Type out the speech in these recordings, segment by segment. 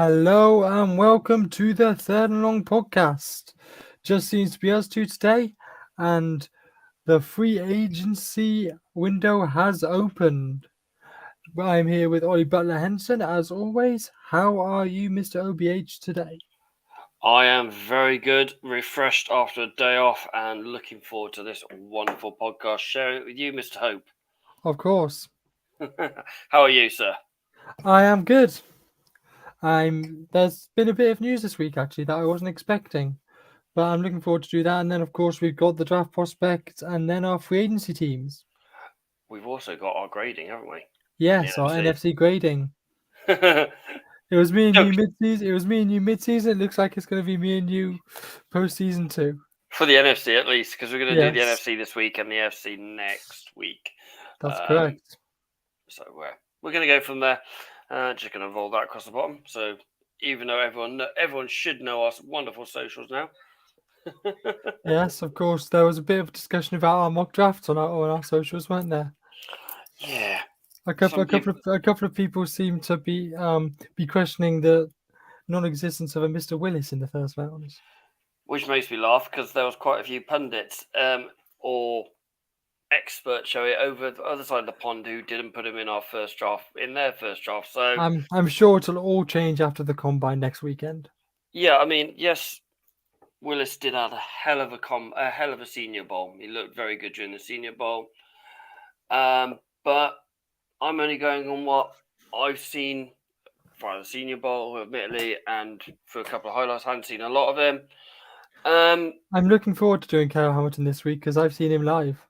Hello and welcome to the Third and Long podcast. Just seems to be us two today, and the free agency window has opened. I'm here with Ollie Butler Henson, as always. How are you, Mr. OBH, today? I am very good, refreshed after a day off, and looking forward to this wonderful podcast, sharing it with you, Mr. Hope. Of course. How are you, sir? I am good. There's been a bit of news this week actually that I wasn't expecting, but I'm looking forward to do that. And then of course we've got the draft prospects and then our free agency teams. We've also got our grading, haven't we? Yes, our NFC. NFC grading. It It was me and took you mid-season. It was me and you mid-season. It looks like it's going to be me and you post-season 2. for the NFC at least, because we're going to do the Yes, NFC this week and the NFC next week. that's correct. So we're going to go from there. Just going to roll that across the bottom. So even though everyone should know our wonderful socials now. Yes, of course. There was a bit of discussion about our mock drafts on our socials, weren't there? Yeah. A couple of people seem to be questioning the non-existence of a Mr. Willis in the first round. Which makes me laugh because there was quite a few pundits or experts, shall we, over the other side of the pond who didn't put him in their first draft. So I'm sure it'll all change after the combine next weekend. yeah, I mean, yes, Willis did have a hell of a Senior Bowl. He looked very good during the Senior Bowl, but I'm only going on what I've seen for the Senior Bowl, admittedly, and for a couple of highlights. I haven't seen a lot of him. I'm looking forward to doing Kyle Hamilton this week because I've seen him live.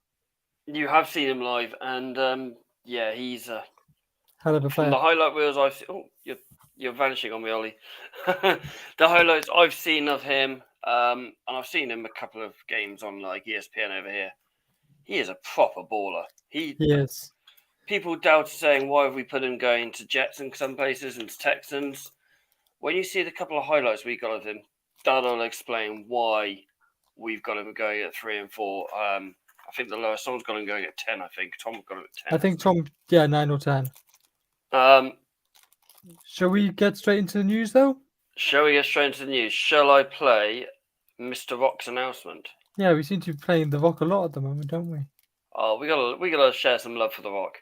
You have seen him live, and yeah, he's Hell of a from player. the highlight reels I've seen. Oh, you're vanishing on me, Ollie. The highlights I've seen of him, and I've seen him a couple of games on like ESPN over here. He is a proper baller. He is. People doubted saying why have we put him going to Jets in some places and to Texans. When you see the couple of highlights we got of him, that'll explain why we've got him going at 3 and 4. I think the lowest someone's got him going at 10. I think Tom got him at 10. I think Tom, 9 or 10. Shall we get straight into the news though? Shall we get straight into the news? Shall I play Mr. Rock's announcement? Yeah, we seem to be playing the Rock a lot at the moment, don't we? Oh, we gotta share some love for the Rock.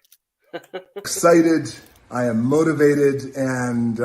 Excited, I am motivated, and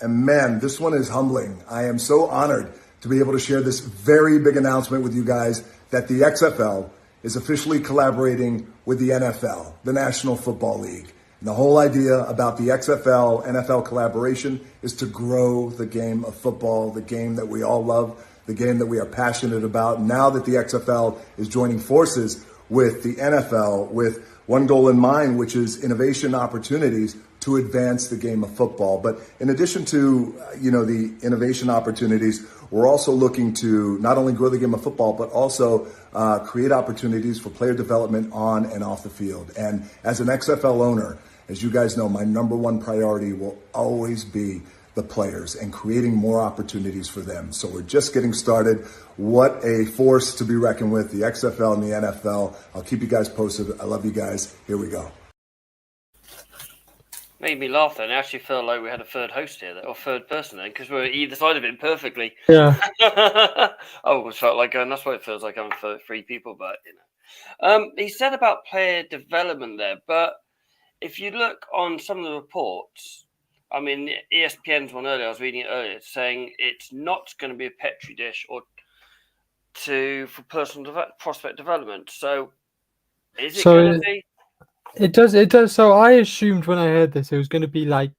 man, this one is humbling. I am so honored to be able to share this very big announcement with you guys that the XFL is officially collaborating with the NFL, the National Football League. And the whole idea about the XFL NFL collaboration is to grow the game of football, the game that we all love, the game that we are passionate about. Now that the XFL is joining forces with the NFL with one goal in mind, which is innovation opportunities to advance the game of football. But in addition to, the innovation opportunities, we're also looking to not only grow the game of football, but also create opportunities for player development on and off the field. And as an XFL owner, as you guys know, my number one priority will always be the players and creating more opportunities for them. So we're just getting started. What a force to be reckoned with, the XFL and the NFL. I'll keep you guys posted. I love you guys. Here we go. Made me laugh then. I actually felt like we had a third host here, or third person then, because we're either side of it perfectly. Yeah. I always felt like going, that's what it feels like having three people, but he said about player development there, but if you look on some of the reports, I mean, ESPN's one earlier, I was reading it earlier, saying it's not going to be a petri dish for personal prospect development. So, is it going to be? It does. So I assumed when I heard this, it was going to be like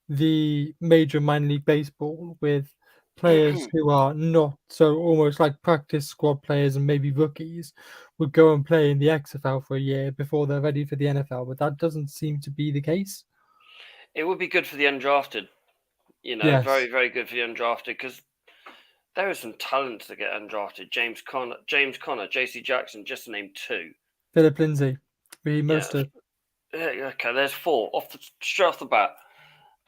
the major minor league baseball with players who are not, so almost like practice squad players and maybe rookies would go and play in the XFL for a year before they're ready for the NFL. But that doesn't seem to be the case. It would be good for the undrafted. Yes. Very, very good for the undrafted because there are some talents that get undrafted. James Conner, JC Jackson, just to name two. Philip Lindsay, Mostert. Okay, there's four straight off the bat,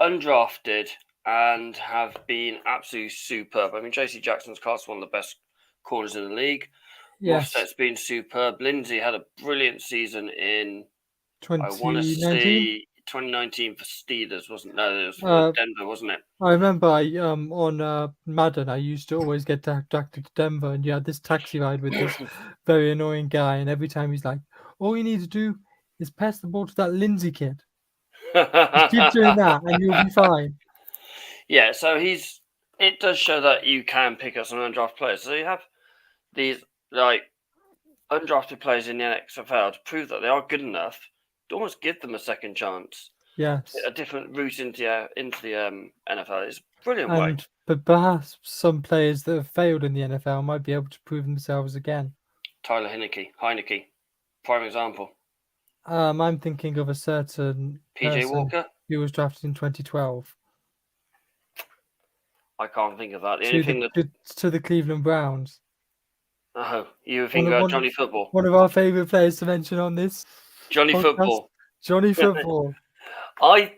undrafted and have been absolutely superb. I mean, JC Jackson's class one of the best corners in the league. Yes. Moffat's been superb. Lindsay had a brilliant season in 2019. 2019 for Steelers, wasn't it? No, it was for Denver, wasn't it? I remember on Madden, I used to always get attracted to Denver, and you had this taxi ride with this very annoying guy, and every time he's like, "All you need to do is pass the ball to that Lindsay kid. Just keep doing that, and you'll be fine." Yeah, so it does show that you can pick up some undrafted players. So you have these like undrafted players in the XFL to prove that they are good enough to almost give them a second chance. Yes, A different route into the NFL. It's a brilliant way. But perhaps some players that have failed in the NFL might be able to prove themselves again. Tyler Heineke, prime example. I'm thinking of a certain PJ Walker, who was drafted in 2012. I can't think of that. The only thing to the Cleveland Browns. Oh, you think about Johnny Football? One of our favourite players to mention on this. Johnny podcast. Football. Johnny Football. I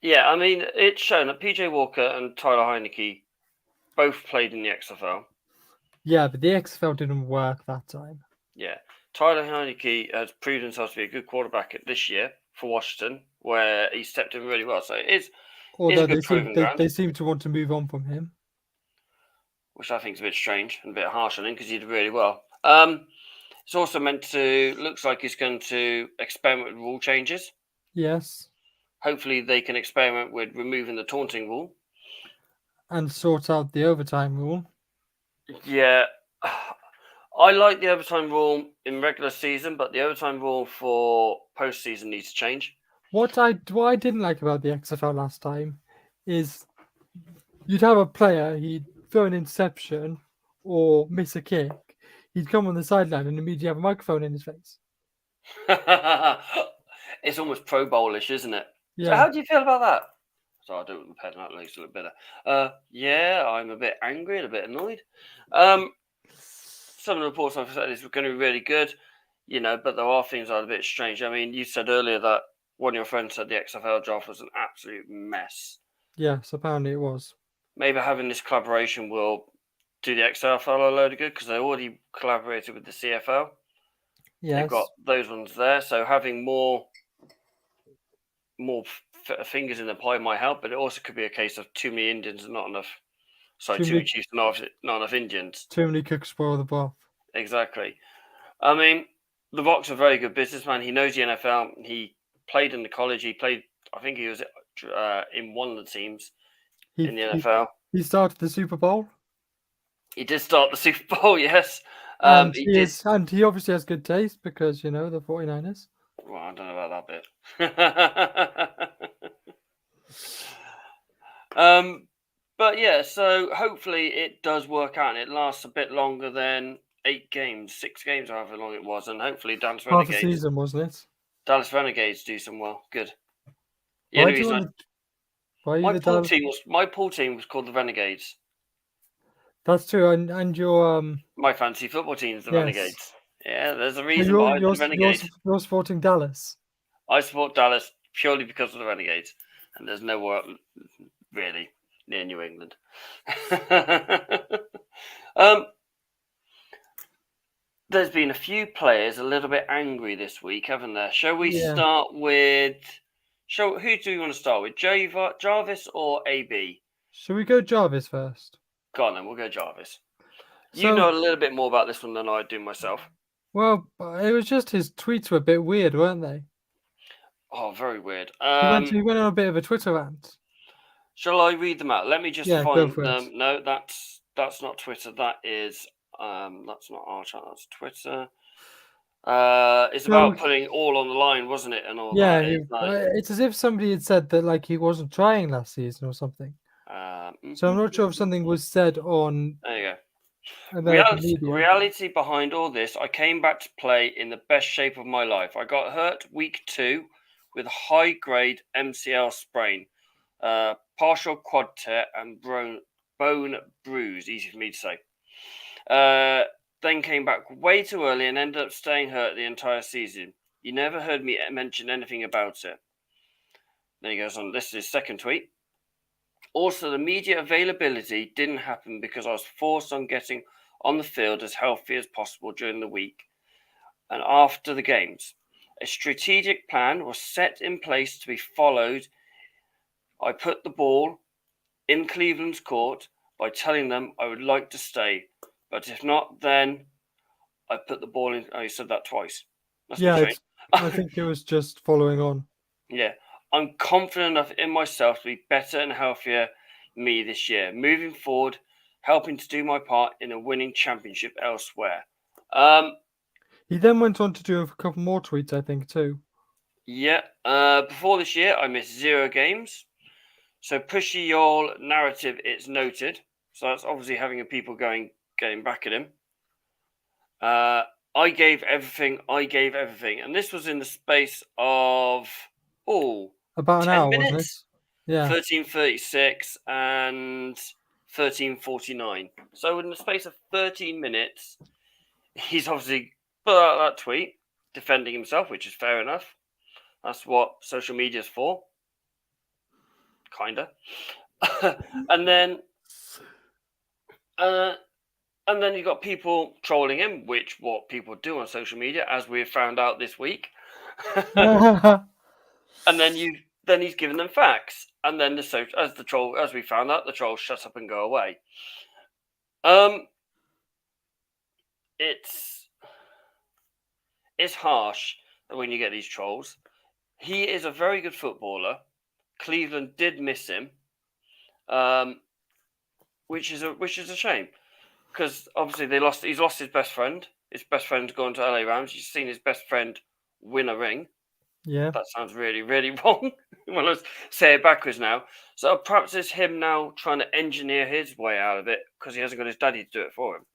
mean, it's shown that PJ Walker and Tyler Heineke both played in the XFL. Yeah, but the XFL didn't work that time. Yeah. Tyler Heineke has proved himself to be a good quarterback this year for Washington, where he stepped in really well. So it is. Although they seem to want to move on from him, which I think is a bit strange and a bit harsh on him because he did really well. It's also looks like he's going to experiment with rule changes. Yes. Hopefully they can experiment with removing the taunting rule. And sort out the overtime rule. Yeah. I like the overtime rule in regular season, but the overtime rule for postseason needs to change. What I didn't like about the XFL last time is you'd have a player, he'd throw an interception or miss a kick, he'd come on the sideline and immediately have a microphone in his face. It's almost Pro Bowl-ish, isn't it? Yeah. So how do you feel about that? So I'll do it with the pen, that makes it look better. Yeah, I'm a bit angry and a bit annoyed. Some of the reports I've said is going to be really good, but there are things that are a bit strange. I mean, you said earlier that one of your friends said the XFL draft was an absolute mess. Yes, apparently it was. Maybe having this collaboration will do the XFL a load of good because they already collaborated with the CFL. Yes. They've got those ones there. So having more fingers in the pie might help, but it also could be a case of too many Indians and not enough. Sorry, too many Chiefs and not enough Indians. Too many cooks spoil the broth. Exactly. I mean, The Rock's a very good businessman. He knows the NFL. He played in the college. I think he was in one of the teams in the NFL. He started the Super Bowl. He did start the Super Bowl, yes. And he obviously has good taste because, the 49ers. Well, I don't know about that bit. But yeah, so hopefully it does work out and it lasts a bit longer than 6 games, however long it was, and hopefully Dallas Renegades. Half a season, wasn't it? Dallas Renegades do some well. Good. My pool team was called the Renegades. That's true, and your my fantasy football team is the Renegades. Yeah, there's a reason why the Renegades. You're supporting Dallas. I support Dallas purely because of the Renegades, and there's nowhere really near New England. There's been a few players a little bit angry this week, haven't there? Shall we start with? Who do you want to start with, Jarvis or AB? Shall we go Jarvis first? Go on then, we'll go Jarvis. You know a little bit more about this one than I do myself. Well, it was just his tweets were a bit weird, weren't they? Oh, very weird. He went on a bit of a Twitter rant. Shall I read them out? Let me just find them. No, that's not Twitter. That is that's not our channel. That's Twitter. It's about putting all on the line, wasn't it? And all that. It's as if somebody had said that he wasn't trying last season or something. So I'm not sure if something was said on. There you go. Reality behind all this, I came back to play in the best shape of my life. I got hurt week 2 with a high-grade MCL sprain, partial quad tear and bone bruise, easy for me to say. Then came back way too early and ended up staying hurt the entire season. You never heard me mention anything about it. Then he goes on, this is his second tweet. Also, the media availability didn't happen because I was forced on getting on the field as healthy as possible during the week and after the games. A strategic plan was set in place to be followed. I put the ball in Cleveland's court by telling them I would like to stay, but if not, then I put the ball in. Oh, you said that twice. Must be Yeah, strange. I think it was just following on. Yeah, I'm confident enough in myself to be better and healthier me this year. Moving forward, helping to do my part in a winning championship elsewhere. He then went on to do a couple more tweets, I think, too. Yeah. Before this year, I missed 0 games. So pushy your narrative, it's noted. So that's obviously having people getting back at him. I gave everything, and this was in the space of About an 10 hour, wasn't it? minutes. Yeah. 13:36 and 13:49. So in the space of 13 minutes, he's obviously put out that tweet defending himself, which is fair enough. That's what social media is for. Kinda. and then you got people trolling him, which what people do on social media, as we have found out this week. And then he's given them facts, and then as we found out, the trolls shut up and go away. It's harsh when you get these trolls. He is a very good footballer. Cleveland did miss him, which is a shame, because obviously he's lost his best friend. His best friend's gone to LA Rams. He's seen his best friend win a ring. Yeah. That sounds really, really wrong. Well, let's say it backwards now. So perhaps it's him now trying to engineer his way out of it because he hasn't got his daddy to do it for him.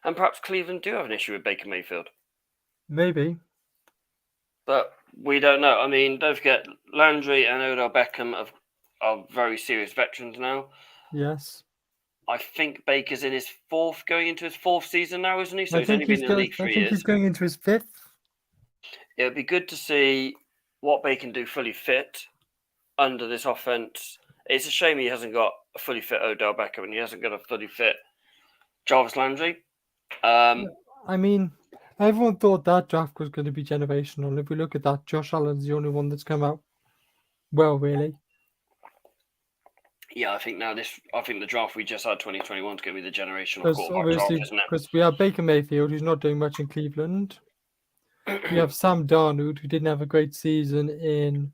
And perhaps Cleveland do have an issue with Baker Mayfield. Maybe. But we don't know. I mean, don't forget, Landry and Odell Beckham are very serious veterans now. Yes. I think Baker's going into his fourth season now, isn't he? So he's only been in the league 3 years. I think he's going into his 5th. It would be good to see what they can do fully fit under this offense. It's a shame he hasn't got a fully fit Odell Beckham and he hasn't got a fully fit Jarvis Landry. I mean, everyone thought that draft was going to be generational. If we look at that, Josh Allen's the only one that's come out well, really. Yeah, I think the draft we just had 2021 is going to be the generational quarterback draft, isn't it? Because we have Baker Mayfield, who's not doing much in Cleveland. We have Sam Darnold, who didn't have a great season in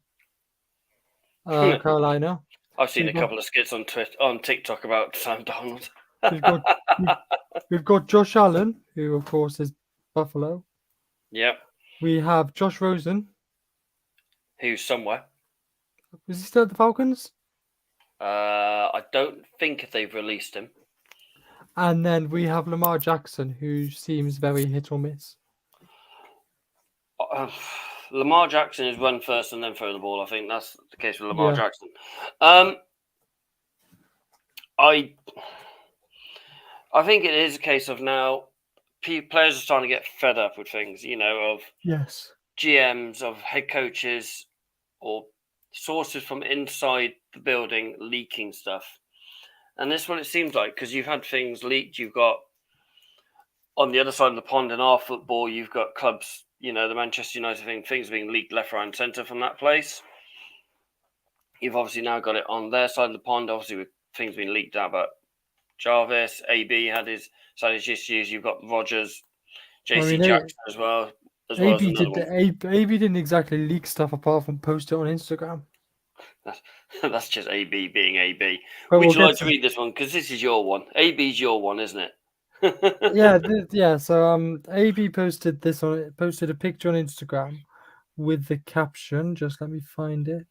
Carolina. I've seen a couple of skits on TikTok about Sam Darnold. We've got Josh Allen, who of course is Buffalo. Yep. We have Josh Rosen, who's somewhere. Was he still at the Falcons? I don't think they've released him. And then we have Lamar Jackson, who seems very hit or miss. Lamar Jackson is run first and then throw the ball. I think that's the case with Lamar Jackson. I think it is a case of now players are starting to get fed up with things, of GMs, of head coaches, or sources from inside the building leaking stuff. And this is what it seems like, because you've had things leaked. You've got, on the other side of the pond in our football, you've got clubs, the Manchester United thing, things being leaked left, right, and centre from that place. You've obviously now got it on their side of the pond, obviously with things being leaked out about Jarvis. AB had his issues. You've got Rodgers, JC Jackson as well. AB didn't exactly leak stuff apart from post it on Instagram. That's just AB being AB. Would you like to read this one? Because this is your one. AB's your one, isn't it? Yeah. So AB posted a picture on Instagram with the caption. Just let me find it.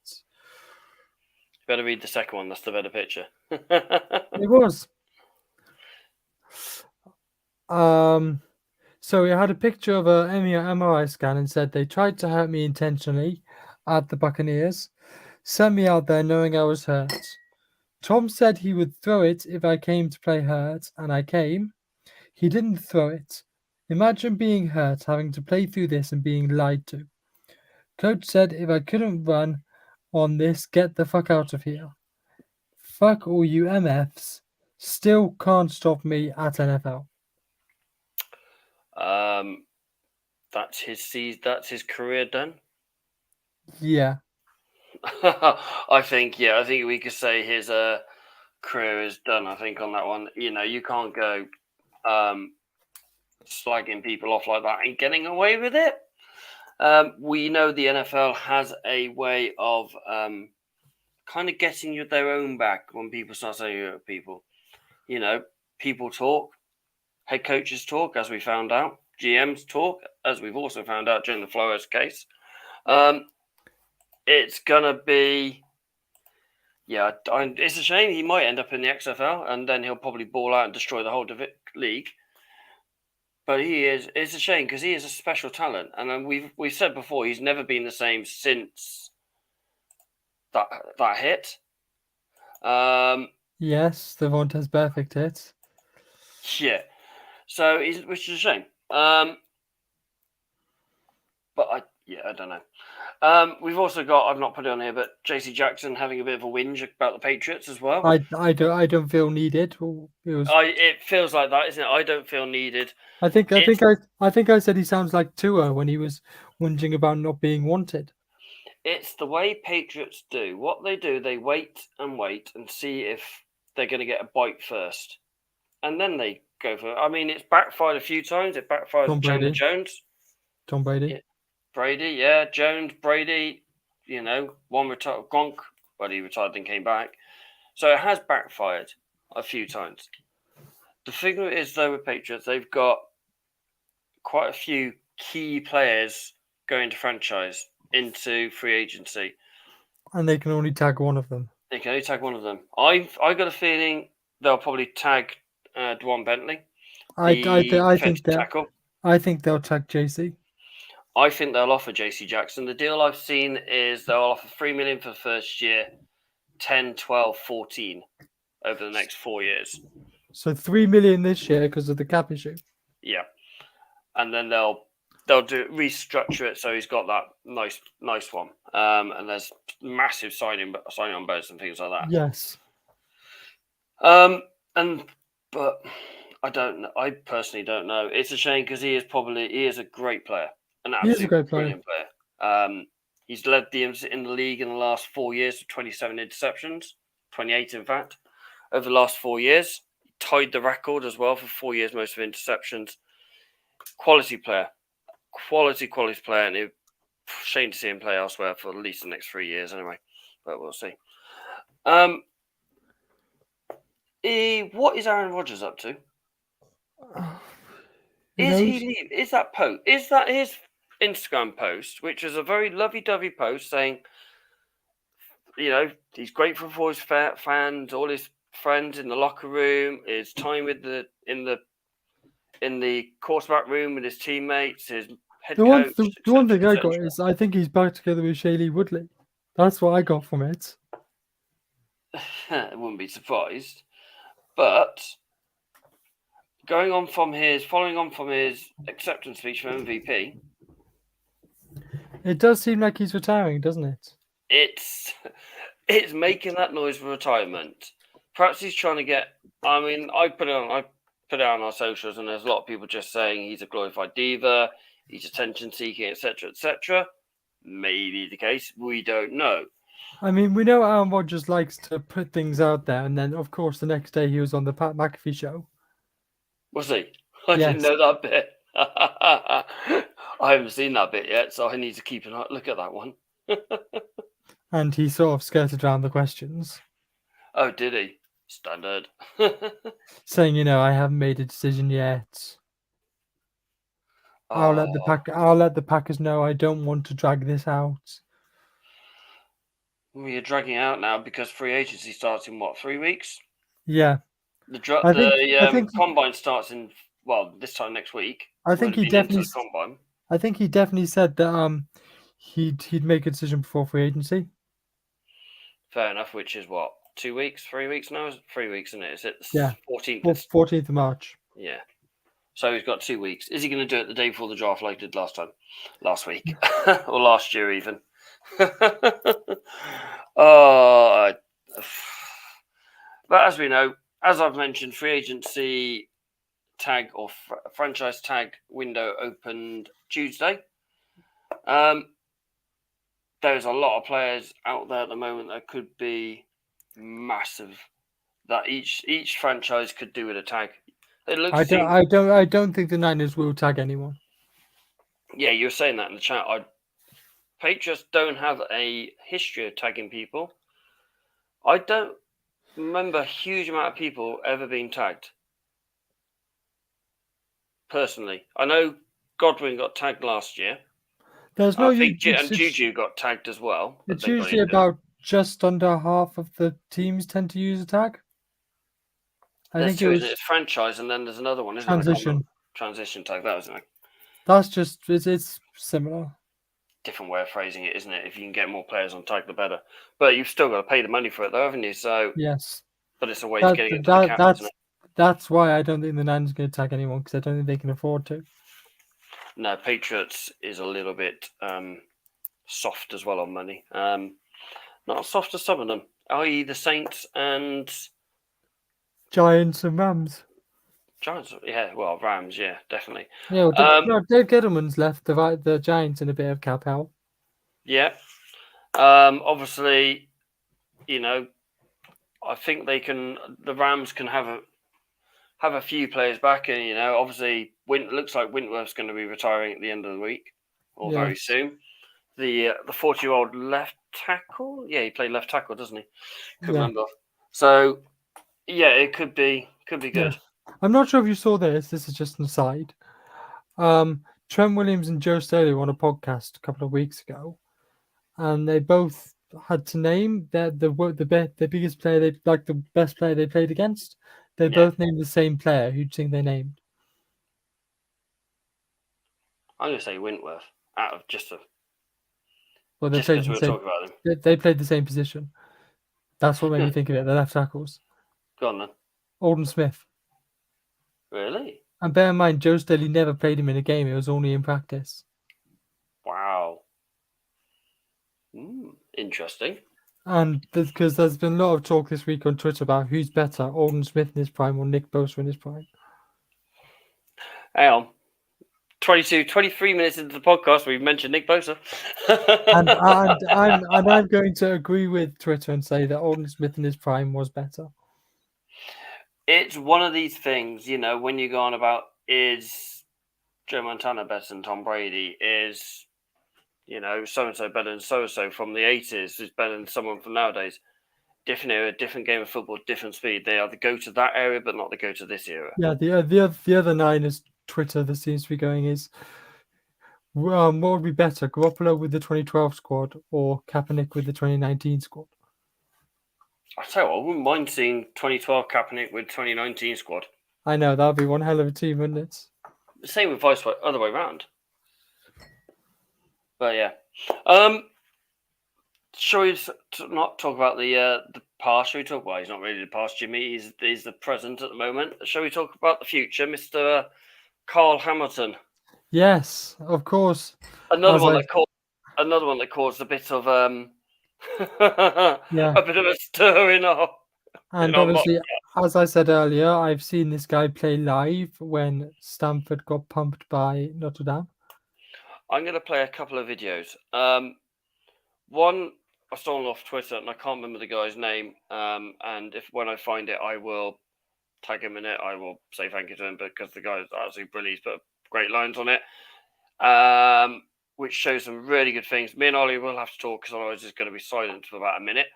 You better read the second one. That's the better picture. It was. So it had a picture of a MRI scan and said they tried to hurt me intentionally at the Buccaneers. Sent me out there knowing I was hurt. Tom said he would throw it if I came to play hurt, and I came. He didn't throw it. Imagine being hurt, having to play through this and being lied to. Coach said if I couldn't run on this, get the fuck out of here. Fuck all you MFs. Still can't stop me at NFL. That's his career done. Yeah. I think we could say his career is done. I think on that one, you can't go slagging people off like that and getting away with it. We know the NFL has a way of kind of getting their own back when people start saying people. People talk, head coaches talk, as we found out, GMs talk, as we've also found out during the Flores case. It's gonna be, it's a shame he might end up in the XFL, and then he'll probably ball out and destroy the whole league. But it's a shame because he is a special talent, and we've said before he's never been the same since that hit. Yes, the Vontaze perfect hit. Yeah, so which is a shame. But I don't know. We've also got, I've not put it on here, but JC Jackson having a bit of a whinge about the Patriots as well. I don't feel needed. It feels like that, isn't it? I don't feel needed. I think I said he sounds like Tua when he was whinging about not being wanted. It's the way Patriots do. What they do, they wait and see if they're going to get a bite first, and then they go for it. I mean, it's backfired a few times. It backfired with Chandler Jones. Tom Brady. Yeah. Brady, yeah. Jones, Brady, one retired. Gronk, but he retired then came back. So it has backfired a few times. The thing is, though, with Patriots, they've got quite a few key players going to franchise into free agency. And they can only tag one of them. They can only tag one of them. I got a feeling they'll probably tag Dwan Bentley. I think they'll tag JC. I think they'll offer JC Jackson. The deal I've seen is they'll offer $3 million for the first year, 10, 12, 14 over the next 4 years. So $3 million this year because of the cap issue. Yeah, and then they'll restructure it so he's got that nice one. And there's massive signing on bonus and things like that. Yes. But I don't know. I personally don't know. It's a shame because he is a great player. An absolute brilliant player. He's led in the league in the last 4 years with 27 interceptions, 28 in fact, over the last 4 years. He tied the record as well for 4 years most of interceptions. Quality player, and it's shame to see him play elsewhere for at least the next 3 years anyway. But we'll see. What is Aaron Rodgers up to? Is that his Instagram post, which is a very lovey-dovey post saying, he's grateful for his fans, all his friends in the locker room, his time in the quarterback room with his teammates, his head coach. The one thing I got is I think he's back together with Shailene Woodley. That's what I got from it. I wouldn't be surprised. But following on from his acceptance speech for MVP, it does seem like he's retiring, doesn't it? It's making that noise for retirement. Perhaps he's trying to get. I mean, I put it on our socials, and there's a lot of people just saying he's a glorified diva, he's attention seeking, etc., etc. Maybe the case. We don't know. I mean, we know Aaron Rodgers likes to put things out there, and then, of course, the next day he was on the Pat McAfee show. Was he? I didn't know that bit. I haven't seen that bit yet, so I need to keep a look at that one. And he sort of skirted around the questions. Oh, did he? Standard. Saying, I haven't made a decision yet. I'll let the Packers know I don't want to drag this out. Well, you're dragging out now because free agency starts in 3 weeks? Yeah. The combine starts in this time next week. I think he definitely said that he'd make a decision before free agency. Fair enough, which is 2 weeks, 3 weeks now? 3 weeks, isn't it? Is it 14th? 14th of March. Yeah. So he's got 2 weeks. Is he going to do it the day before the draft like he did last week? Or last year even? But as we know, as I've mentioned, free agency tag or franchise tag window opened Tuesday. There's a lot of players out there at the moment that could be massive. That each franchise could do with a tag. It looks. I don't think the Niners will tag anyone. Yeah, you were saying that in the chat. Patriots don't have a history of tagging people. I don't remember a huge amount of people ever being tagged. Personally, I know Godwin got tagged last year. There's no. I think Juju got tagged as well. It's usually about just under half of the teams tend to use a tag. I think it's franchise, and then there's another one, isn't transition. Transition tag. That was it. That's just it's similar. Different way of phrasing it, isn't it? If you can get more players on tag, the better. But you've still got to pay the money for it, though, haven't you? So yes, but it's a way to get it into the cap, isn't it? That's why I don't think the Niners are going to tag anyone, because I don't think they can afford to. No, Patriots is a little bit soft as well on money. Not as soft as some of them, i.e. the Saints and Giants and Rams. Giants, yeah. Well, Rams, yeah, definitely. Yeah, Dave Gettleman's left the Giants in a bit of cap hell. Yeah. Obviously, I think the Rams can have a few players back, and obviously looks like Wentworth's going to be retiring at the end of the week or very soon. The 40-year-old left tackle, yeah, he played left tackle, doesn't he? Couldn't remember. So yeah, it could be good. Yeah. I'm not sure if you saw this. This is just an aside. Trent Williams and Joe Staley were on a podcast a couple of weeks ago, and they both had to name the biggest player the best player they played against. They both named the same player. Who do you think they named? I'm going to say Wentworth out of just a. Well, they played the same position. That's what made me think of it. The left tackles. Go on then. Alden Smith. Really? And bear in mind, Joe Staley never played him in a game. It was only in practice. Wow. Interesting. And because there's been a lot of talk this week on Twitter about who's better, Alden Smith in his prime or Nick Bosa in his prime. Hang on. 23 minutes into the podcast, we've mentioned Nick Bosa. and I'm going to agree with Twitter and say that Alden Smith in his prime was better. It's one of these things, when you go on about is Joe Montana better than Tom Brady, is so-and-so better than so-and-so from the 80s, is better than someone from nowadays. Different era, different game of football, different speed. They are the go to that area, but not the go to this era. Yeah, the other Niners Twitter that seems to be going is, what would be better, Garoppolo with the 2012 squad or Kaepernick with the 2019 squad? I tell you what, I wouldn't mind seeing 2012 Kaepernick with 2019 squad. I know, that'd be one hell of a team, wouldn't it? The same with other way around. But yeah, shall we not talk about the past? Shall we talk? Well, he's not really the past, Jimmy. He's the present at the moment. Shall we talk about the future, Mr. Carl Hamilton? Yes, of course. Another one that caused a bit of a bit of a stirring up. And obviously, as I said earlier, I've seen this guy play live when Stanford got pumped by Notre Dame. I'm going to play a couple of videos. One I stole off Twitter, and I can't remember the guy's name. And when I find it, I will tag him in it. I will say thank you to him because the guy is absolutely brilliant. He's put great lines on it, which shows some really good things. Me and Ollie will have to talk because otherwise it's going to be silent for about a minute.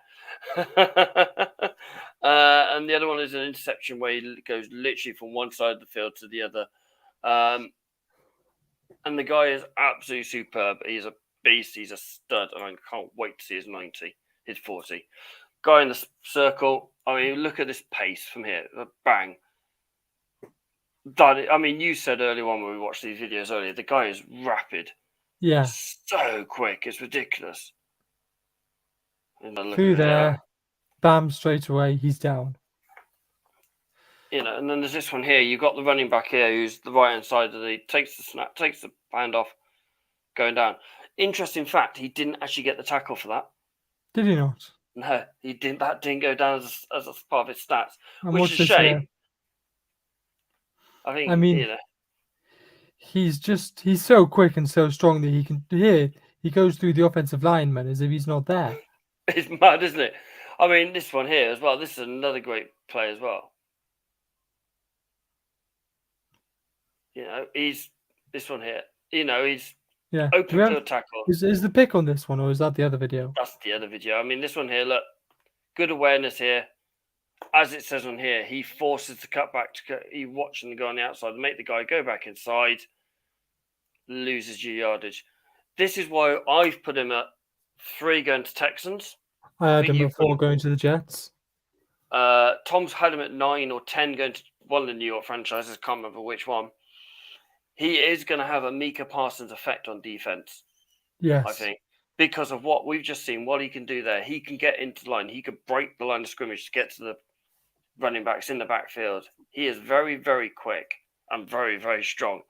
And the other one is an interception where he goes literally from one side of the field to the other. And the guy is absolutely superb. He's a beast. He's a stud. And I can't wait to see his 40. Guy in the circle. I mean, look at this pace from here. Bang. I mean, you said earlier on when we watched these videos earlier, the guy is rapid. Yeah. So quick. It's ridiculous. Through there. Bam, straight away. He's down. And then there's this one here. You've got the running back here who's the right-hand side of takes the snap, takes the hand off, going down. Interesting fact, he didn't actually get the tackle for that. Did he not? No, he didn't. That didn't go down as a part of his stats, And which is a shame. I think, I mean, he's so quick and so strong that he goes through the offensive lineman as if he's not there. It's mad, isn't it? I mean, this one here as well. This is another great play as well. He's this one here. He's open field tackle. Is the pick on this one, or is that the other video? That's the other video. I mean, this one here, look, good awareness here. As it says on here, he forces the cutback he watching the guy on the outside, make the guy go back inside, loses your yardage. This is why I've put him at 3 going to Texans. I had him at 4 going to the Jets. Tom's had him at 9 or 10 going to one of the New York franchises. Can't remember which one. He is going to have a Micah Parsons effect on defense. Yes. I think. Because of what we've just seen, what he can do there. He can get into the line. He could break the line of scrimmage to get to the running backs in the backfield. He is very, very quick and very, very strong.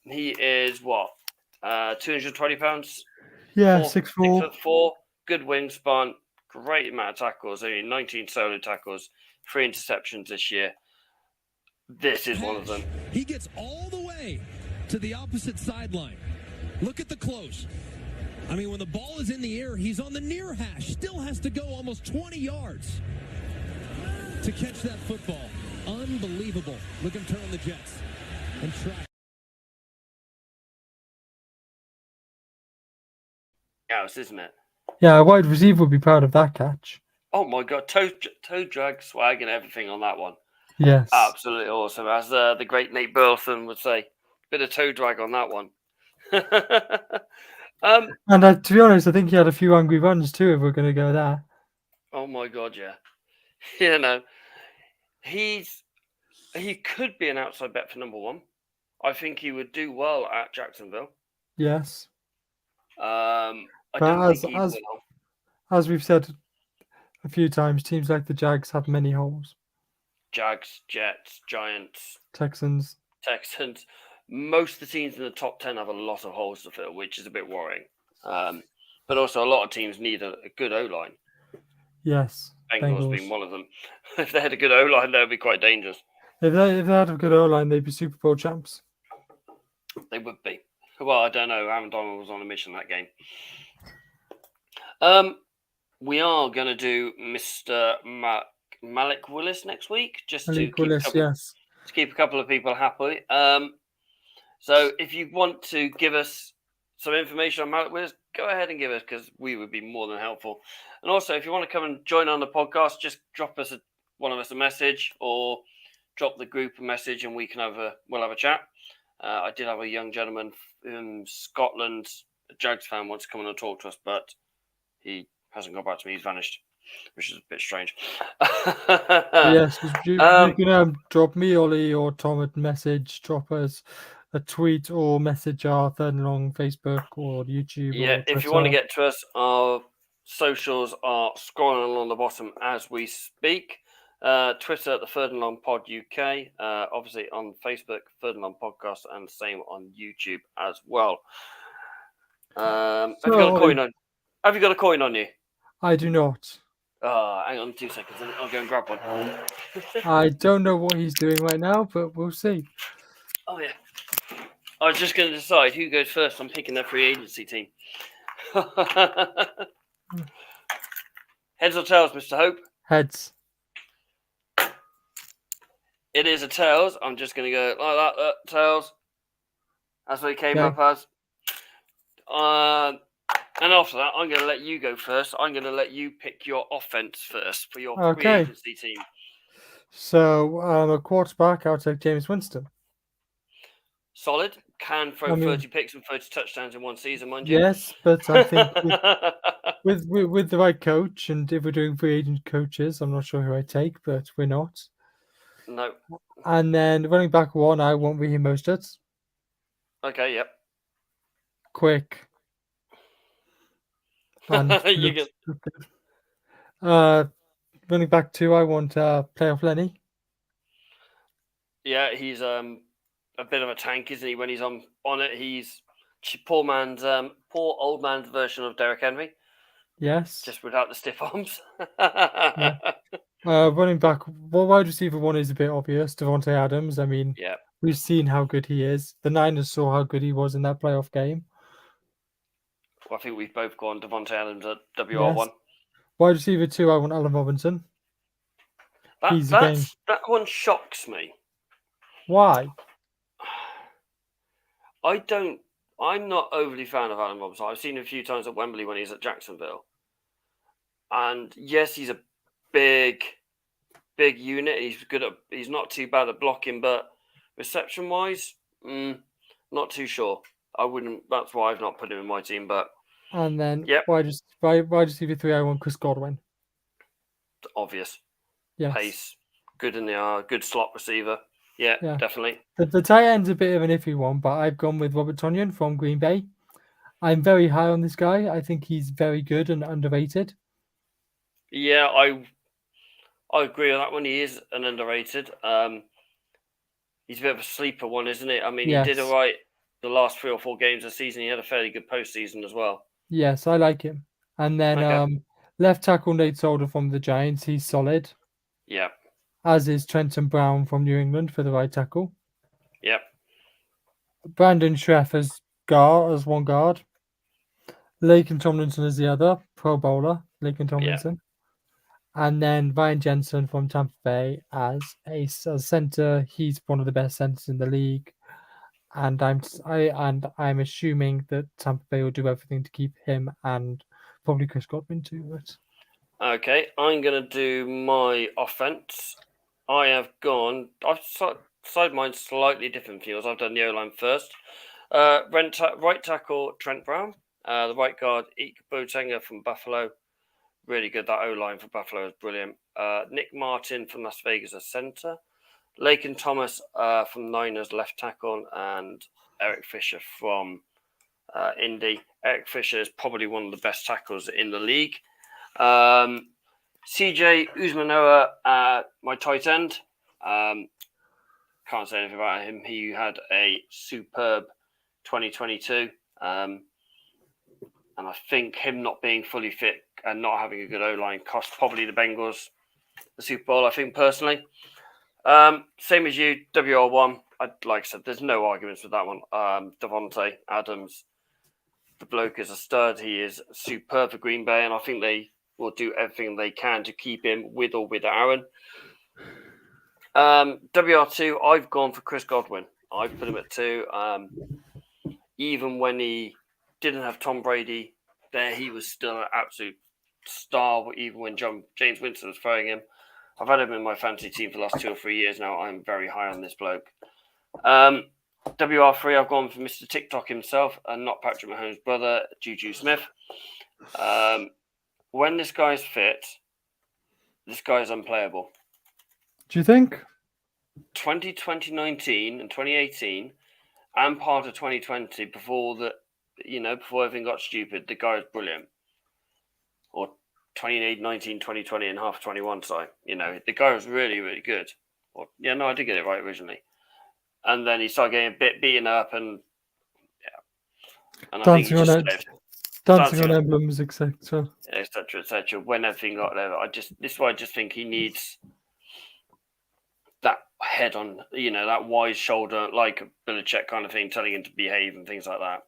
He is, 220 pounds? Yeah, 6'4". 6'4". Good wingspan. Great amount of tackles. I mean, 19 solo tackles. 3 interceptions this year. This is one of them. He gets all the way to the opposite sideline. Look at the close. I mean, when the ball is in the air, he's on the near hash. Still has to go almost 20 yards to catch that football. Unbelievable. Look him turn on the Jets and try. Yes, isn't it? Yeah, a wide receiver would be proud of that catch. Oh my God, toe drag, swag, and everything on that one. Yes, absolutely awesome. As the great Nate Burleson would say, bit of toe drag on that one. And to be honest, I think he had a few angry runs too. If we're going to go there. Oh my God, yeah. He could be an outside bet for number 1. I think he would do well at Jacksonville. Yes. I don't think he will. As we've said a few times, teams like the Jags have many holes. Jags, Jets, Giants, Texans. Most of the teams in the top 10 have a lot of holes to fill, which is a bit worrying. But also, a lot of teams need a good O-line. Yes. Bengals being one of them. If they had a good O-line, they would be quite dangerous. If they had a good O-line, they'd be Super Bowl champs. They would be. Well, I don't know. Aaron Donald was on a mission that game. We are going to do Mr. Malik Willis next week, just to keep a couple of people happy. So if you want to give us some information on Malik Willis, go ahead and give us, because we would be more than helpful. And also, if you want to come and join on the podcast, just drop us one of us a message, or drop the group a message, and we'll have a chat. I did have a young gentleman in Scotland, a Jags fan, wants to come on and talk to us, but he hasn't got back to me. He's vanished, which is a bit strange. Yes, you can drop me, Ollie, or Tom a message, drop us a tweet, or message our Third and Long Facebook or YouTube. Yeah, if you want to get to us, our socials are scrolling along the bottom as we speak. Twitter at the Third and Long Pod UK, obviously on Facebook, Third and Long Podcast, and same on YouTube as well. Have you got a coin on you? I do not. Hang on 2 seconds. I'll go and grab one. I don't know what he's doing right now, but we'll see. Oh, yeah. I was just going to decide who goes first. I'm picking their free agency team. Heads or tails, Mr. Hope? Heads. It is a tails. I'm just going to go like that. Tails. That's what it came up as. And after that, I'm going to let you go first. I'm going to let you pick your offense first for your free agency team. So, a quarterback, I'll take James Winston. Solid. Can throw 30 picks and 30 touchdowns in one season, mind you. Yes, but I think with the right coach, and if we're doing free agent coaches, I'm not sure who I take, but we're not. No. And then running back 1, I want Raheem Mostert. Okay, yep. Quick. And running back 2, I want Playoff Lenny. Yeah, he's a bit of a tank, isn't he? When he's on it, he's poor old man's version of Derrick Henry. Yes, just without the stiff arms. Running back, well, wide receiver one is a bit obvious. Devontae Adams. I mean, Yeah. we've seen how good he is. The Niners saw how good he was in that playoff game. Well, I think we've both gone Devontae Adams at Yes. WR1. Wide receiver two, I want Allen Robinson. He's again. That one shocks me. Why? I'm not overly fan of Allen Robinson. I've seen him a few times at Wembley when he's at Jacksonville. And yes, he's a big unit. He's not too bad at blocking, but reception wise, not too sure. That's why I've not put him in my team, but And then yep. wide receiver three, I want Chris Godwin. Obvious. Yes. Pace, good in the good slot receiver. Yeah, definitely. The tight end's a bit of an iffy one, but I've gone with Robert Tonyan from Green Bay. I'm very high on this guy. I think he's very good and underrated. Yeah, I agree with that one. He is an underrated. He's a bit of a sleeper one, isn't it? I mean, He did all right the last 3 or 4 games of the season. He had a fairly good postseason as well. Yes, I like him. And then left tackle Nate Solder from the Giants. He's solid. Yeah. As is Trenton Brown from New England for the right tackle. Yep. Brandon Schreff as one guard. Laken Tomlinson as the other, Pro Bowler, Laken Tomlinson. Yeah. And then Ryan Jensen from Tampa Bay as a center. He's one of the best centers in the league. And I'm assuming that Tampa Bay will do everything to keep him and probably Chris Godwin too. But... Okay, I'm going to do my offense. I've side mine slightly different fields. I've done the O-line first. Right tackle Trent Brown. The right guard Ike Botenga from Buffalo. Really good. That O-line for Buffalo is brilliant. Nick Martin from Las Vegas as center. Laken Thomas from Niners left tackle, and Eric Fisher from Indy. Eric Fisher is probably one of the best tackles in the league. CJ Uzmanoa, my tight end. Can't say anything about him. He had a superb 2022. And I think him not being fully fit and not having a good O-line cost probably the Bengals the Super Bowl, I think, personally. Same as you, WR1. Like I said, there's no arguments with that one. Devontae Adams, the bloke is a stud. He is superb for Green Bay, and I think they will do everything they can to keep him with or without Aaron. WR2, I've gone for Chris Godwin. I've put him at 2. Even when he didn't have Tom Brady there, he was still an absolute star, even when James Winston was throwing him. I've had him in my fantasy team for the last 2 or 3 years now. I'm very high on this bloke. WR3, I've gone for Mr. TikTok himself and not Patrick Mahomes' brother, Juju Smith. When this guy's fit, this guy's unplayable. Do you think? 2019 and 2018 and part of 2020 before everything got stupid, the guy was brilliant. Or 2019, 2020 and half 21, sorry. The guy was really, really good. I did get it right originally. And then he started getting a bit beaten up and dancing on emblems, etc. etc. When everything got there, this is why I just think he needs that head on, that wise shoulder, like a Belichick kind of thing, telling him to behave and things like that.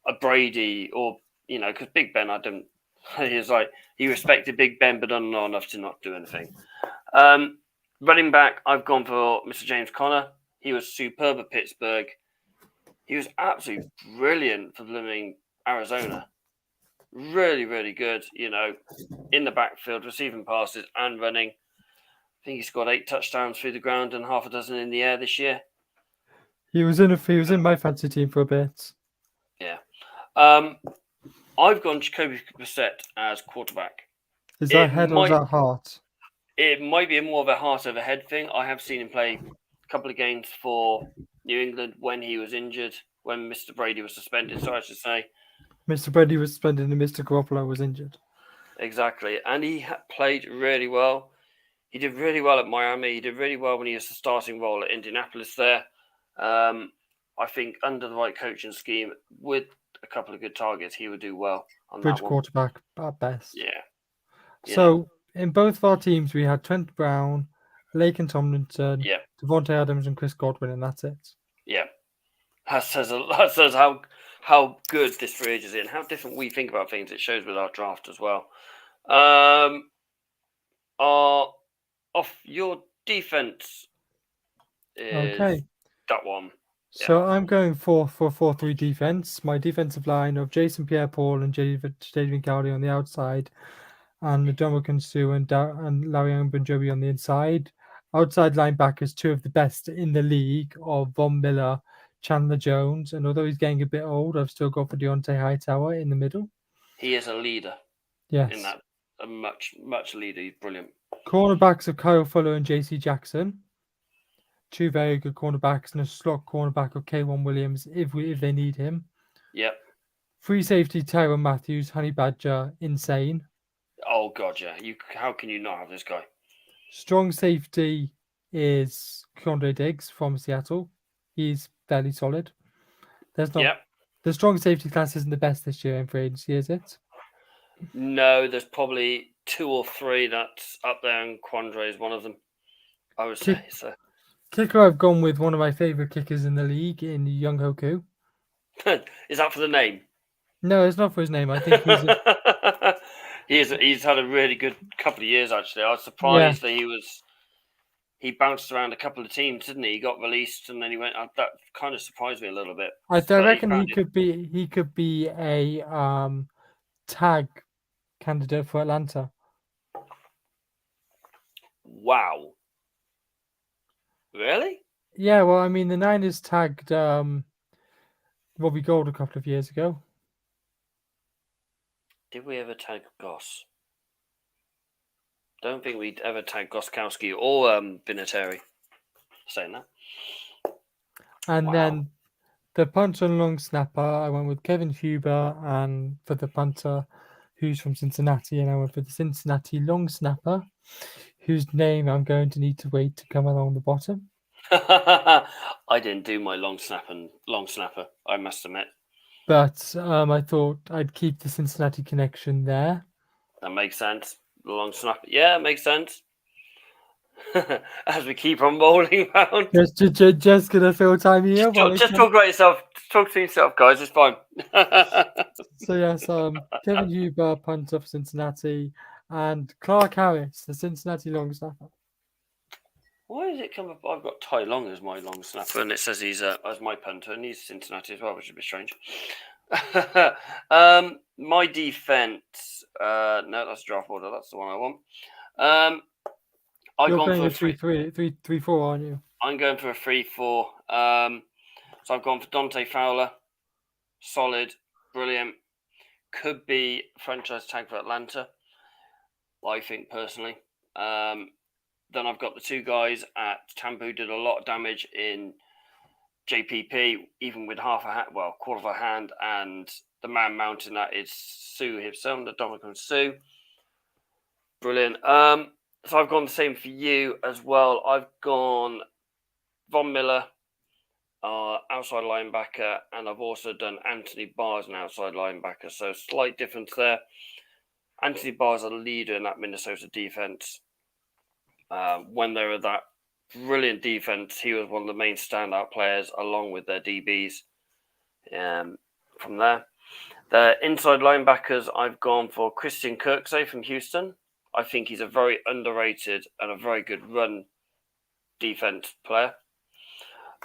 A Brady or, because Big Ben, he respected Big Ben, but not enough to not do anything. Running back, I've gone for Mr. James Conner. He was superb at Pittsburgh. He was absolutely brilliant for blooming Arizona. Really, really good, in the backfield, receiving passes and running. I think he scored 8 touchdowns through the ground and half a dozen in the air this year. He was in my fantasy team for a bit. Yeah. I've gone Jacoby Brissett as quarterback. Is that head or is that heart? It might be more of a heart over head thing. I have seen him play a couple of games for New England when he was injured, when Mr. Brady was suspended, so I should say. Mr. Brady was suspended and Mr. Garoppolo was injured. Exactly. And he played really well. He did really well at Miami. He did really well when he was the starting role at Indianapolis there. I think under the right coaching scheme, with a couple of good targets, he would do well on Bridge that one. quarterback at best. Yeah. So in both of our teams, we had Trent Brown, Lake and Tomlinson, Yeah. Devontae Adams, and Chris Godwin, and that's it. Yeah. That says how good this free agency is and how different we think about things. It shows with our draft as well. Off your defense is Okay. that one. So I'm going for 4-3 defense. My defensive line of Jason Pierre-Paul and Jadavion Cowley on the outside, and Dominican Sue and Larry Bunjobi on the inside. Outside linebackers, two of the best in the league, of Von Miller, Chandler Jones, and although he's getting a bit old, I've still got for Deontay Hightower in the middle. He is a leader. Yes. In that, a much leader. He's brilliant. Cornerbacks of Kyle Fuller and JC Jackson. Two very good cornerbacks and a slot cornerback of K1 Williams if they need him. Yep. Free safety Tyron Matthews, Honey Badger, insane. Oh god, yeah. How can you not have this guy? Strong safety is Keandre Diggs from Seattle. He's fairly solid. The strong safety class isn't the best this year in free agency, is it? No, there's probably 2 or 3 that's up there, and Quandre is one of them. I would say so. Kicker, I've gone with one of my favorite kickers in the league, in Young Hoku. Is that for the name? No, it's not for his name. I think he's had a really good couple of years, actually. I was surprised that he bounced around a couple of teams, didn't he? He got released and then he went. That kind of surprised me a little bit. I reckon he could be a tag candidate for Atlanta. Wow. Really? Yeah, well, I mean, the Niners tagged Robbie Gould a couple of years ago. Did we ever tag Goss? Don't think we'd ever tag Goskowski or Vinatieri. Saying that. And then the punter and long snapper, I went with Kevin Huber, and for the punter, who's from Cincinnati, and I went for the Cincinnati long snapper, whose name I'm going to need to wait to come along the bottom. I didn't do my long snapper, I must admit. But I thought I'd keep the Cincinnati connection there. That makes sense. The long snapper. Yeah, it makes sense. As we keep on rolling around. Just gonna fill time here. Just talk about yourself. Talk to yourself, guys. It's fine. So yes, Kevin Huber, punter for Cincinnati, and Clark Harris, the Cincinnati long snapper. Why does it come up? I've got Ty Long as my long snapper, and it says he's as my punter, and he's Cincinnati as well, which is a bit strange. My defense. No, that's draft order. That's the one I want. You're going for 3-3-4, aren't you? I'm going for a 3-4. So I've gone for Dante Fowler. Solid, brilliant. Could be franchise tag for Atlanta, I think personally. Then I've got the 2 guys at Tampa who did a lot of damage in JPP, even with quarter of a hand, and the man mounting that is Sue himself, the Dominican Sue. Brilliant. So I've gone the same for you as well. I've gone Von Miller, outside linebacker, and I've also done Anthony Barr as an outside linebacker. So slight difference there. Anthony Barr is a leader in that Minnesota defense. When they were that brilliant defense, he was one of the main standout players along with their DBs. From there, the inside linebackers, I've gone for Christian Kirksey from Houston. I think he's a very underrated and a very good run defense player.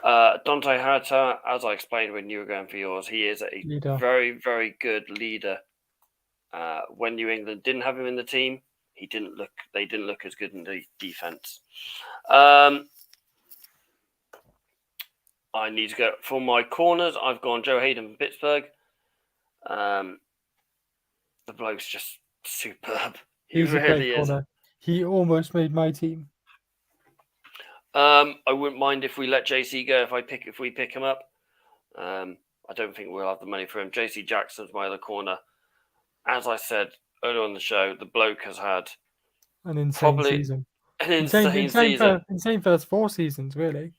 Dante Harter, as I explained when you were going for yours, he is a very, very good leader. When New England didn't have him in the team, they didn't look as good in the defense. I need to go for my corners. I've gone Joe Hayden from Pittsburgh. The bloke's just superb. He really is. Corner. He almost made my team. I wouldn't mind if we let JC go if we pick him up. I don't think we'll have the money for him. JC Jackson's my other corner. As I said earlier on the show, the bloke has had an insane season. Insane first 4 seasons, really.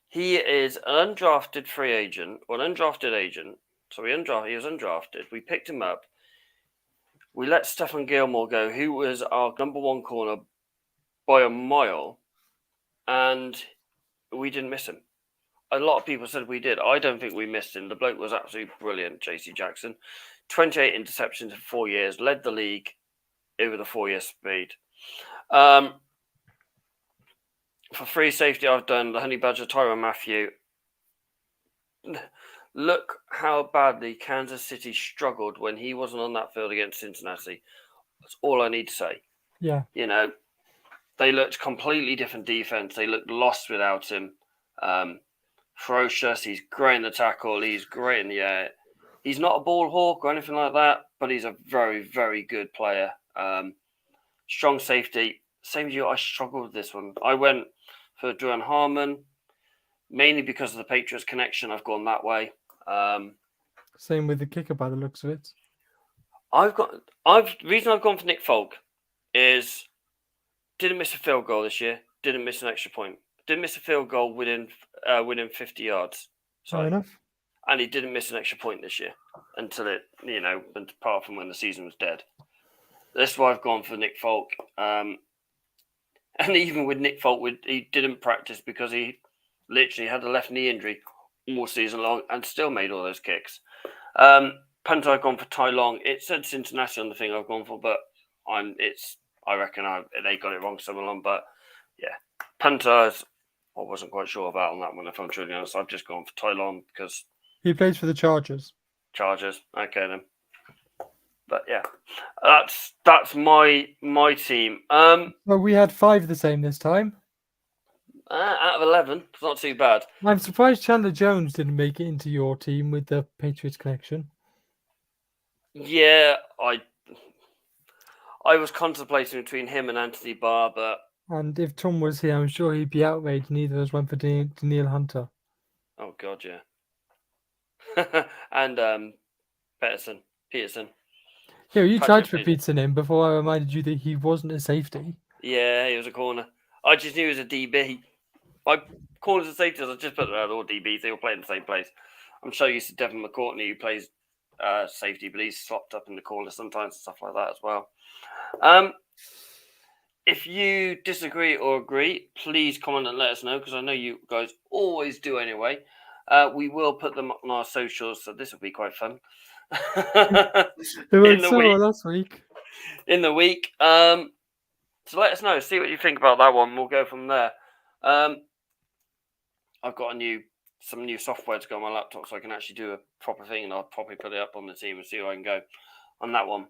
He is an undrafted free agent or an undrafted agent. So he was undrafted. We picked him up. we let Stefan Gilmore go, who was our number one corner by a mile, and we didn't miss him. A lot of people said we did. I don't think we missed him. The bloke was absolutely brilliant, JC Jackson. 28 interceptions in 4 years, led the league over the 4-year speed. For free safety, I've done the Honey Badger, Tyrann Mathieu. Look how badly Kansas City struggled when he wasn't on that field against Cincinnati. That's all I need to say. Yeah. They looked completely different defense. They looked lost without him. Ferocious. He's great in the tackle. He's great in the air. He's not a ball hawk or anything like that, but he's a very, very good player. Strong safety. Same as you, I struggled with this one. I went for Duran Harmon, mainly because of the Patriots connection. I've gone that way. Same with the kicker by the looks of it. The reason I've gone for Nick Folk is didn't miss a field goal this year. Didn't miss an extra point. Didn't miss a field goal within 50 yards. Fair enough. And he didn't miss an extra point this year until apart from when the season was dead. That's why I've gone for Nick Folk. And even with Nick Folk, he didn't practice because he literally had a left knee injury all season long and still made all those kicks. Punter, I've gone for Tai Long. It said Cincinnati on the thing I've gone for, but I reckon they got it wrong somewhere along. But yeah, Punter, I wasn't quite sure about on that one, if I'm truly honest. I've just gone for Tai Long because he plays for the Chargers. Chargers, okay then. But yeah, that's my team. Well, we had 5 the same this time. Out of 11, it's not too bad. I'm surprised Chandler Jones didn't make it into your team with the Patriots connection. Yeah, I was contemplating between him and Anthony Barr, but... And if Tom was here, I'm sure he'd be outraged. Neither of us went for Daniil Hunter. Oh, God, yeah. And Peterson. Yeah, you tried to put Peterson in before I reminded you that he wasn't a safety. Yeah, he was a corner. I just knew he was a DB. My corners and safeties, I just put all DBs. They all play in the same place. I'm so used to Devin McCourtney, who plays safety, but he's swapped up in the corner sometimes and stuff like that as well. If you disagree or agree, please comment and let us know, because I know you guys always do anyway. We will put them on our socials, so this will be quite fun. Last week. In the week. So let us know. See what you think about that one. We'll go from there. I've got some new software to go on my laptop so I can actually do a proper thing, and I'll probably put it up on the team and see where I can go on that one.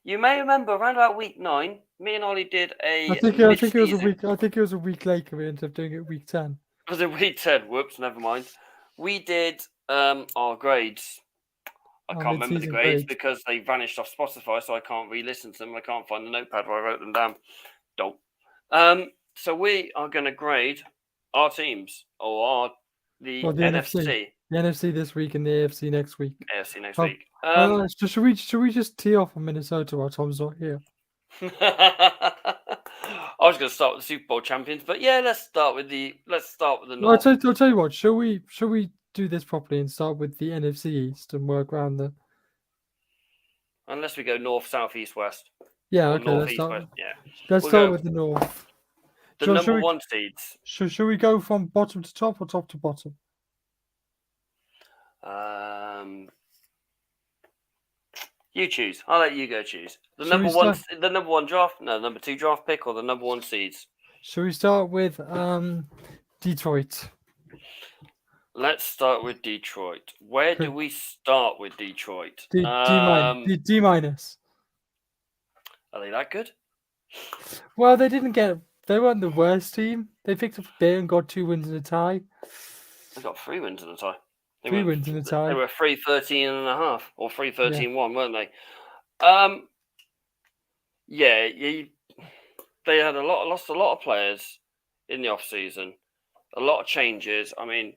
You may remember around about week 9, me and Ollie did a. I think it was a week later. We ended up doing it week 10. Was it week 10? Whoops, never mind. We did our grades. I can't remember the grades because they vanished off Spotify, so I can't re-listen to them. I can't find the notepad where I wrote them down. So we are going to grade our teams or the NFC. The NFC this week and the AFC next week. AFC next week. Should we just tee off on Minnesota while Tom's not here? I was going to start with the Super Bowl champions, but yeah, let's start with the North. I'll tell you what. Shall we do this properly and start with the NFC East and work around the. Unless we go north, south, east, west. Yeah, okay. North, east, west. Yeah. Let's start with the north. The number 1 seeds. Should we go from bottom to top or top to bottom? You choose. I'll let you go choose. The number 1 draft, number 2 draft pick, or the number 1 seeds. Should we start with Detroit? Let's start with Detroit. Where do we start with Detroit? D minus. Are they that good? Well, they weren't the worst team. They picked up a bit and got 2 wins and a tie. They got 3 wins and a tie. 3 wins and a tie. They were 3-13.5 or 3-13-1, weren't they? They had lost a lot of players in the off season. A lot of changes. I mean,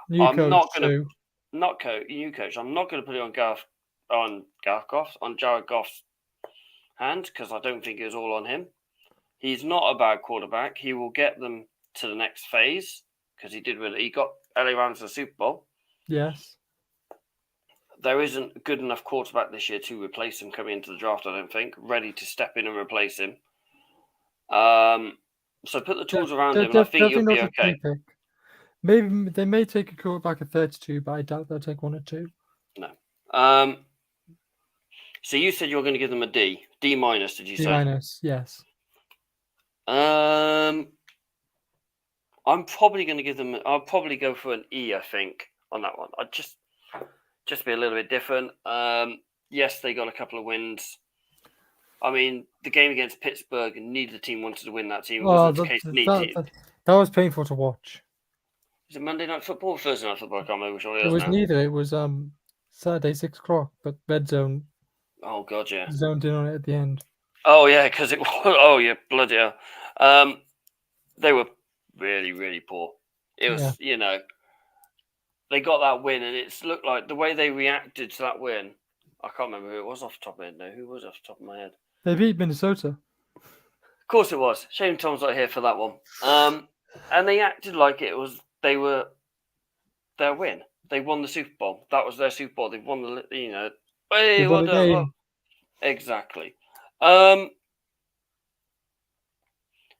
new I'm coach not going too. to new coach. I'm not going to put it on Jared Goff's hand because I don't think it was all on him. He's not a bad quarterback. He will get them to the next phase because he got LA Rams to the Super Bowl. Yes. there isn't a good enough quarterback this year to replace him coming into the draft, I don't think, ready to step in and replace him. So put the tools around him, and I think you'll be okay. Pick. Maybe they may take a quarterback at 32, but I doubt they'll take 1 or 2. No. So you said you were going to give them a D. D minus, did you say? D minus, yes. I'm probably going to give them. I'll probably go for an E. I think on that one. I'd just be a little bit different. Yes, they got a couple of wins. I mean, the game against Pittsburgh, neither team wanted to win that team. It wasn't the case. That was painful to watch. Was it Monday Night Football or Thursday Night Football? I can't remember which one it was. It was now. neither. It was Saturday 6 o'clock, but Red Zone. Oh god, yeah. Zoned in on it at the end. Oh yeah, because it was. Oh yeah, bloody hell. They were really, really poor. It was, they got that win, and it's looked like the way they reacted to that win. I can't remember who it was off the top of my head now. Who was off the top of my head? They beat Minnesota. Of course it was. Shame Tom's not here for that one. And they acted like it was their win. They won the Super Bowl. That was their Super Bowl. They won the They won the game. Exactly.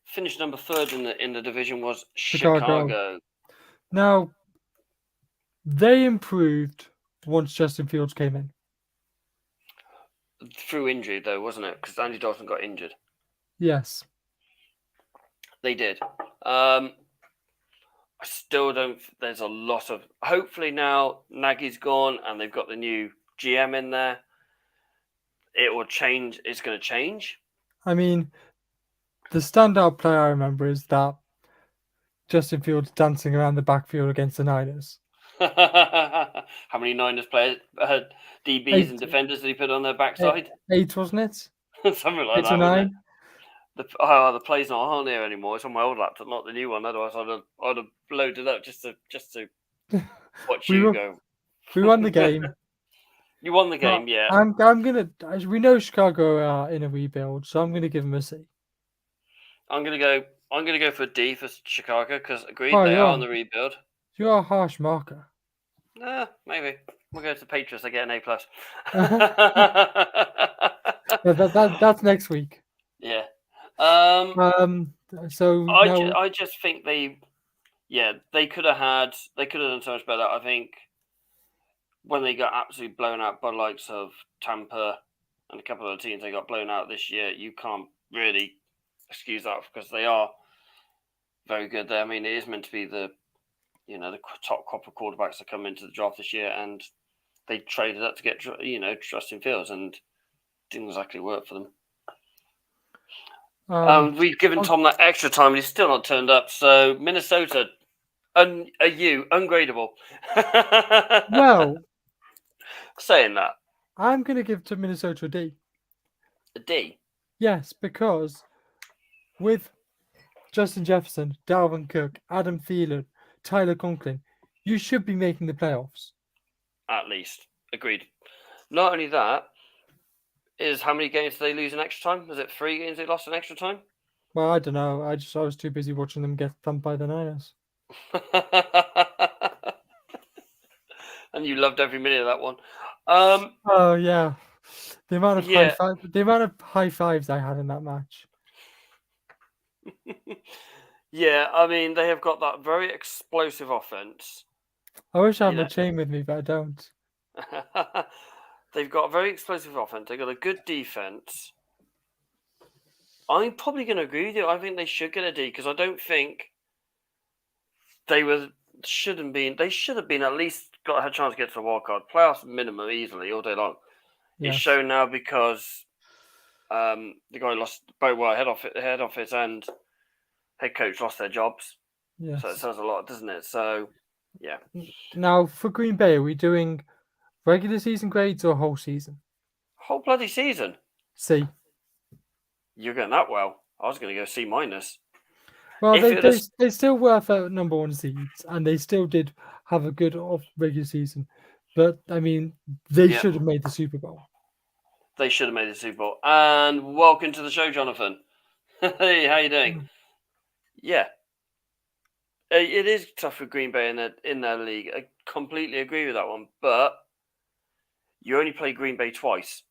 Finished number 3rd in the division was Chicago. Now, they improved once Justin Fields came in. Through injury, though, wasn't it? Because Andy Dalton got injured. Yes. They did. I still don't... There's a lot of... Hopefully now Nagy's gone and they've got the new GM in there. It will change. It's going to change. I mean, the standout player I remember is that Justin Fields dancing around the backfield against the Niners. How many Niners players, DBs and defenders did he put on their backside? 8, wasn't it? Something like 8 that. or 9. The play's not on here anymore. It's on my old laptop, not the new one. Otherwise, I'd have loaded up just to watch you go. We won the game. You won the game, yeah. I'm gonna. We know Chicago are in a rebuild, so I'm gonna give them a C. I'm gonna go for a D for Chicago because agreed they are on the rebuild. You're a harsh marker. Maybe we'll go to the Patriots. I get an A+. That's next week. Yeah. So I just think they could have done so much better. I think when they got absolutely blown out by the likes of Tampa and a couple of other teams they got blown out this year, you can't really excuse that because they are very good there. I mean, it is meant to be the top crop of quarterbacks that come into the draft this year, and they traded up to get Justin Fields, and didn't exactly work for them. We've given Tom that extra time, and he's still not turned up. So Minnesota, ungradable. Well, saying that, I'm going to give to Minnesota a D. A D? Yes, because with Justin Jefferson, Dalvin Cook, Adam Thielen, Tyler Conklin, you should be making the playoffs. At least. Agreed. Not only that, is how many games did they lose in extra time? Was it 3 games they lost in extra time? Well, I don't know. I was too busy watching them get thumped by the Niners. And you loved every minute of that one. Oh yeah, the amount of high fives I had in that match. Yeah, I mean they have got that very explosive offense. I wish I had my chain with me, but I don't. They've got a very explosive offense. They've got a good defense. I'm probably going to agree with you. I think they should get a D because I don't think they should have been at least got a chance to get to the wild card playoffs minimum easily all day long. Yes. It's shown now because the guy lost both head office and head coach lost their jobs. Yes. So it says a lot, doesn't it? So yeah. Now for Green Bay, are we doing regular season grades or whole season? Whole bloody season. C. You're going that well. I was going to go C-. Well, they still were for number 1 seeds, and they still did have a good regular season. But I mean, they should have made the Super Bowl. They should have made the Super Bowl. And welcome to the show, Jonathan. Hey, how you doing? Yeah. It is tough for Green Bay in their league. I completely agree with that one. But You only play Green Bay twice.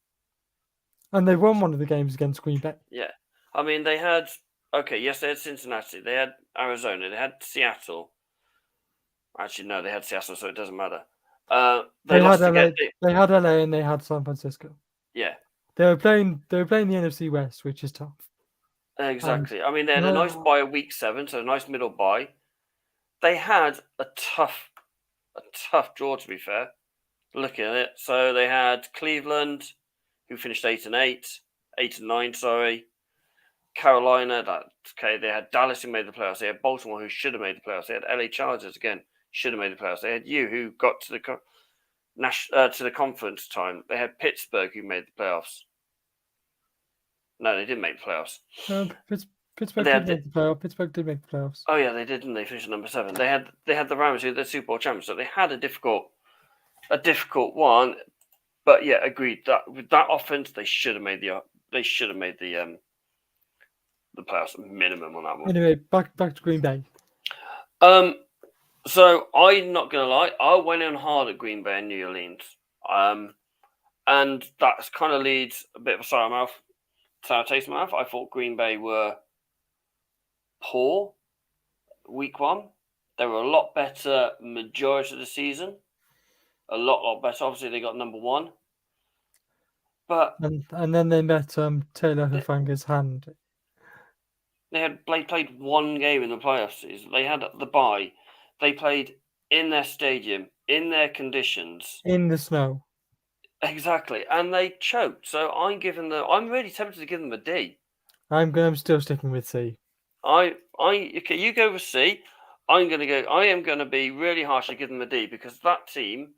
And they won one of the games against Green Bay. Yeah. I mean, they had... Okay, yes, they had Cincinnati. They had Arizona. They had Seattle. Actually, no, they had Seattle, so it doesn't matter. They lost had LA, again. they had LA and they had San Francisco. Yeah. They were playing the NFC West, which is tough. Exactly. I mean, they had a nice bye week 7, so a nice middle bye. They had a tough draw, to be fair, looking at it. So they had Cleveland, who finished 8-8, 8-9, sorry. Carolina, they had Dallas, who made the playoffs. They had Baltimore, who should have made the playoffs. They had LA Chargers, again, should have made the playoffs. They had you, who got to the conference time. They had Pittsburgh, who made the playoffs. No, they didn't make the playoffs. Pittsburgh did make the playoffs. Pittsburgh did make the playoffs. Oh yeah, they did, and they finished at number 7. They had the Rams, who were the Super Bowl champions, so they had a difficult one. But yeah, agreed that with that offense, they should have made the playoffs minimum on that one. Anyway, back to Green Bay. So I'm not gonna lie, I went in hard at Green Bay and New Orleans. And that kind of leads a bit of a sour taste in my mouth. I thought Green Bay were poor week 1. They were a lot better majority of the season. A lot better. Obviously, they got number 1. But and then they met Taylor Hufanga's hand. They played one game in the playoffs. They had the bye. They played in their stadium, in their conditions, in the snow. Exactly, and they choked. So I'm really tempted to give them a D. I'm still sticking with C. Okay, you go with C. I am going to be really harsh and give them a D, because that team,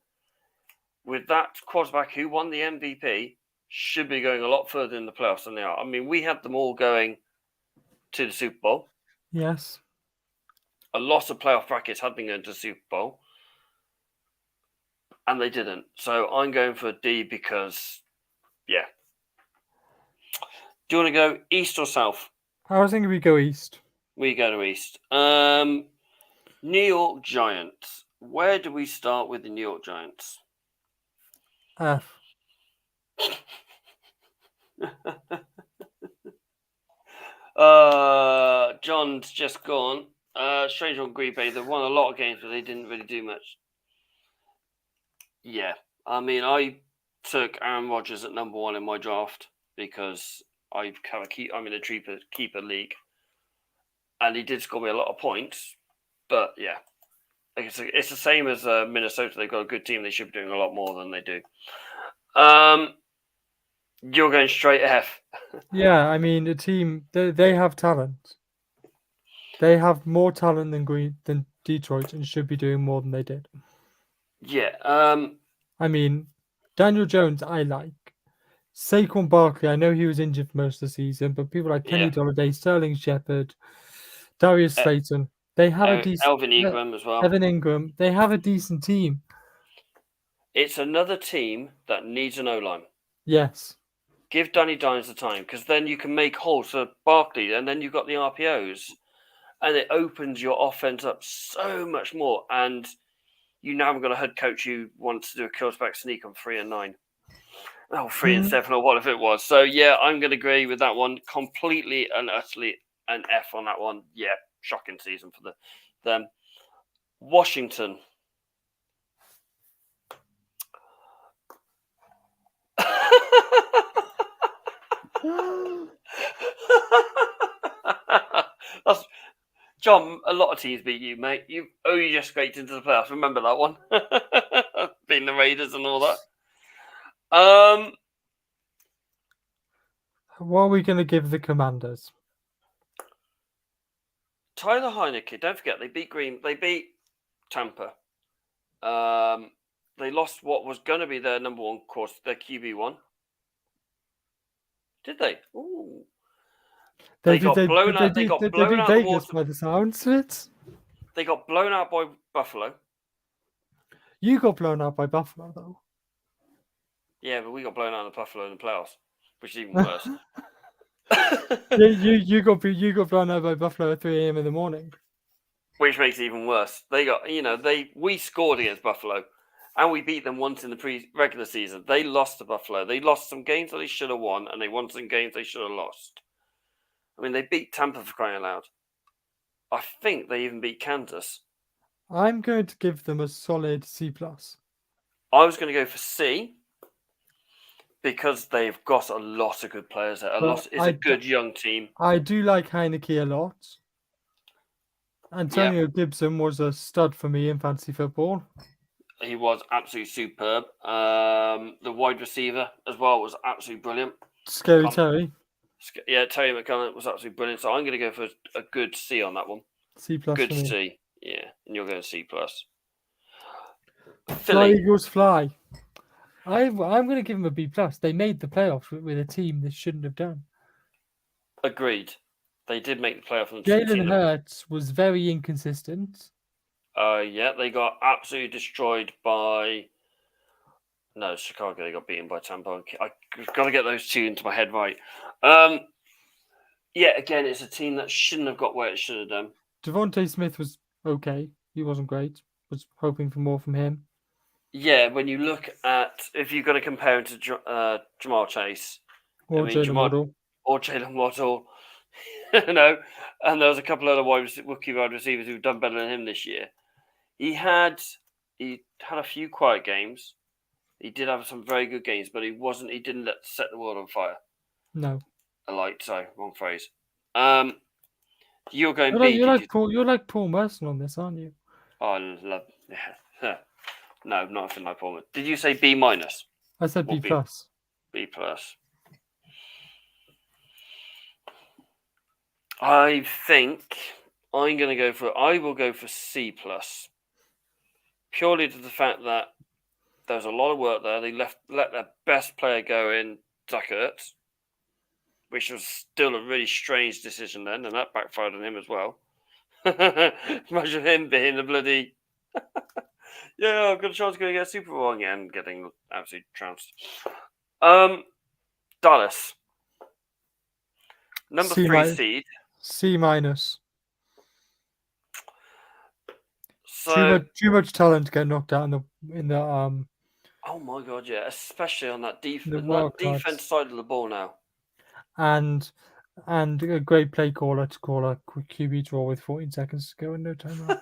with that quarterback who won the MVP, should be going a lot further in the playoffs than they are. I mean, we had them all going to the Super Bowl. Yes. A lot of playoff brackets had been going to the Super Bowl, and they didn't. So I'm going for a D because, yeah. Do you want to go east or south? I was thinking we go east. We go to east. New York Giants. Where do we start with the New York Giants? F. John's just gone. Strange on Green Bay. They won a lot of games, but they didn't really do much. Yeah. I mean, I took Aaron Rodgers at number 1 in my draft because I'm in a keeper league. And he did score me a lot of points. But yeah. It's the same as Minnesota. They've got a good team. They should be doing a lot more than they do. You're going straight F. Yeah, I mean, the team, they have talent. They have more talent than Detroit and should be doing more than they did. Yeah. I mean, Daniel Jones, I like. Saquon Barkley, I know he was injured for most of the season, but people like Kenny Golladay, Sterling Shepard, Darius Slayton, they have a decent... Evan Ingram as well. Evan Ingram, they have a decent team. It's another team that needs an O-line. Yes. Give Danny Dimes the time, because then you can make holes for Barkley, and then you've got the RPOs, and it opens your offense up so much more. And you now have got a head coach who wants to do a quarterback sneak on 3 and 9. Oh, 3 and 7 or whatever it was. So, yeah, I'm going to agree with that one. Completely and utterly an F on that one. Yeah, shocking season for them. Washington. John, a lot of teams beat you, mate. You just scraped into the playoffs. Remember that one? Beating the Raiders and all that. What are we going to give the Commanders? Tyler Heineke. Don't forget, they beat Tampa. They lost what was going to be their number 1 course, their QB1. Did they? Ooh. They got blown out. They got blown out of Vegas by the sounds of it. They got blown out by Buffalo. You got blown out by Buffalo, though. Yeah, but we got blown out of Buffalo in the playoffs, which is even worse. you got blown out by Buffalo at 3 a.m. in the morning, which makes it even worse. They got we scored against Buffalo, And we beat them once in the regular season. They lost to Buffalo. They lost some games that they should have won, and they won some games they should have lost. I mean, they beat Tampa for crying out loud. I think they even beat Kansas. I'm going to give them a solid C+. I was going to go for C because they've got a lot of good players there. It's a good young team. I do like Heineke a lot. Antonio Gibson was a stud for me in fantasy football. He was absolutely superb. The wide receiver as well was absolutely brilliant. Scary Terry. Yeah, Terry McCullough was absolutely brilliant. So I'm going to go for a good C on that one. C+. Good for me. C. Yeah, and you're going C+. Fly Eagles fly. I'm going to give them a B+. They made the playoffs with a team they shouldn't have done. Agreed. They did make the playoff. Jalen Hurts was very inconsistent. Yeah, they got absolutely destroyed by... No, Chicago, they got beaten by Tampa. I've got to get those two into my head right. Yeah, again, it's a team that shouldn't have got where it should have done. Devontae Smith was okay. He wasn't great. Was hoping for more from him. Yeah, when you look at... If you've got to compare him to Jamal Chase... Or Jalen Waddle. Or Jalen Waddle. And there was a couple other rookie wide receivers who've done better than him this year. He had a few quiet games. He did have some very good games, but he didn't set the world on fire. No. Wrong phrase. You're going B. You're like Paul Merson on this, aren't you? Oh, I love. No, nothing like Paul Merson. Did you say B minus? I said B+. B plus. I think I will go for C plus. Purely to the fact that there's a lot of work there. They let their best player go in, Zach Ertz, which was still a really strange decision then, and that backfired on him as well. Imagine him being the bloody... yeah, I've got a chance to go get Super Bowl again, getting absolutely trounced. Dallas. Number 3 seed. C minus. So too much talent to get knocked out in the Oh my god, yeah, especially on that defense side of the ball now. And a great play caller to call a quick QB draw with 14 seconds to go and no timeouts.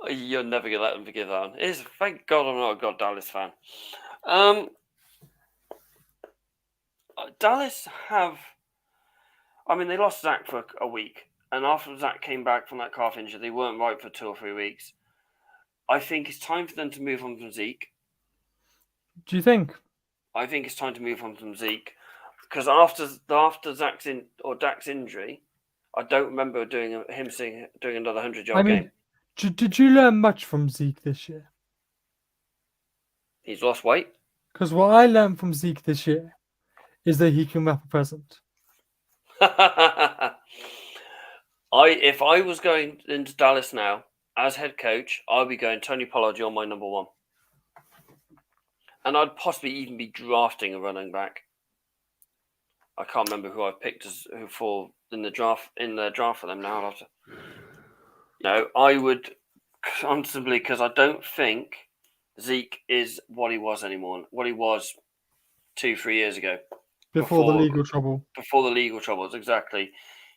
You're never going to let them forgive that one. Thank God I'm not a Dallas fan. Dallas they lost Zach for a week. And after Zach came back from that calf injury, they weren't right for 2 or 3 weeks. I think it's time for them to move on from Zeke. Do you think? I think it's time to move on from Zeke. Because after Dak's injury, I don't remember doing another 100-yard game. Did you learn much from Zeke this year? He's lost weight. Because what I learned from Zeke this year is that he can wrap a present. If I was going into Dallas now as head coach, I'd be going Tony Pollard, you're my number 1. And I'd possibly even be drafting a running back. I can't remember who I picked in the draft for them now. I'll have to... I would constantly, because I don't think Zeke is what he was anymore. What he was 2-3 years ago. Before the legal trouble. Before the legal troubles, exactly.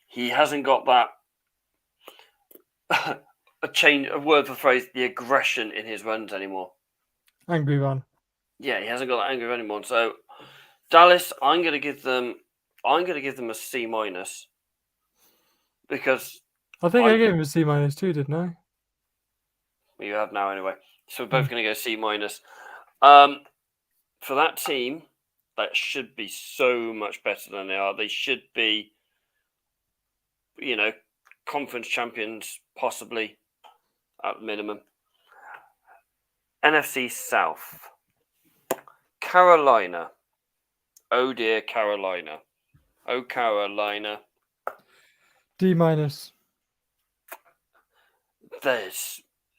He hasn't got that a word for phrase, the aggression in his runs anymore. Angry run. Yeah, he hasn't got that angry run anymore. So Dallas, I'm going to give them a C minus because I think I gave him a C minus too, didn't I? Well, you have now anyway. So we're both going to go C minus. For that team, that should be so much better than they are. They should be, conference champions, possibly at minimum. NFC South. Carolina. Oh dear, Carolina. Oh, Carolina. D minus.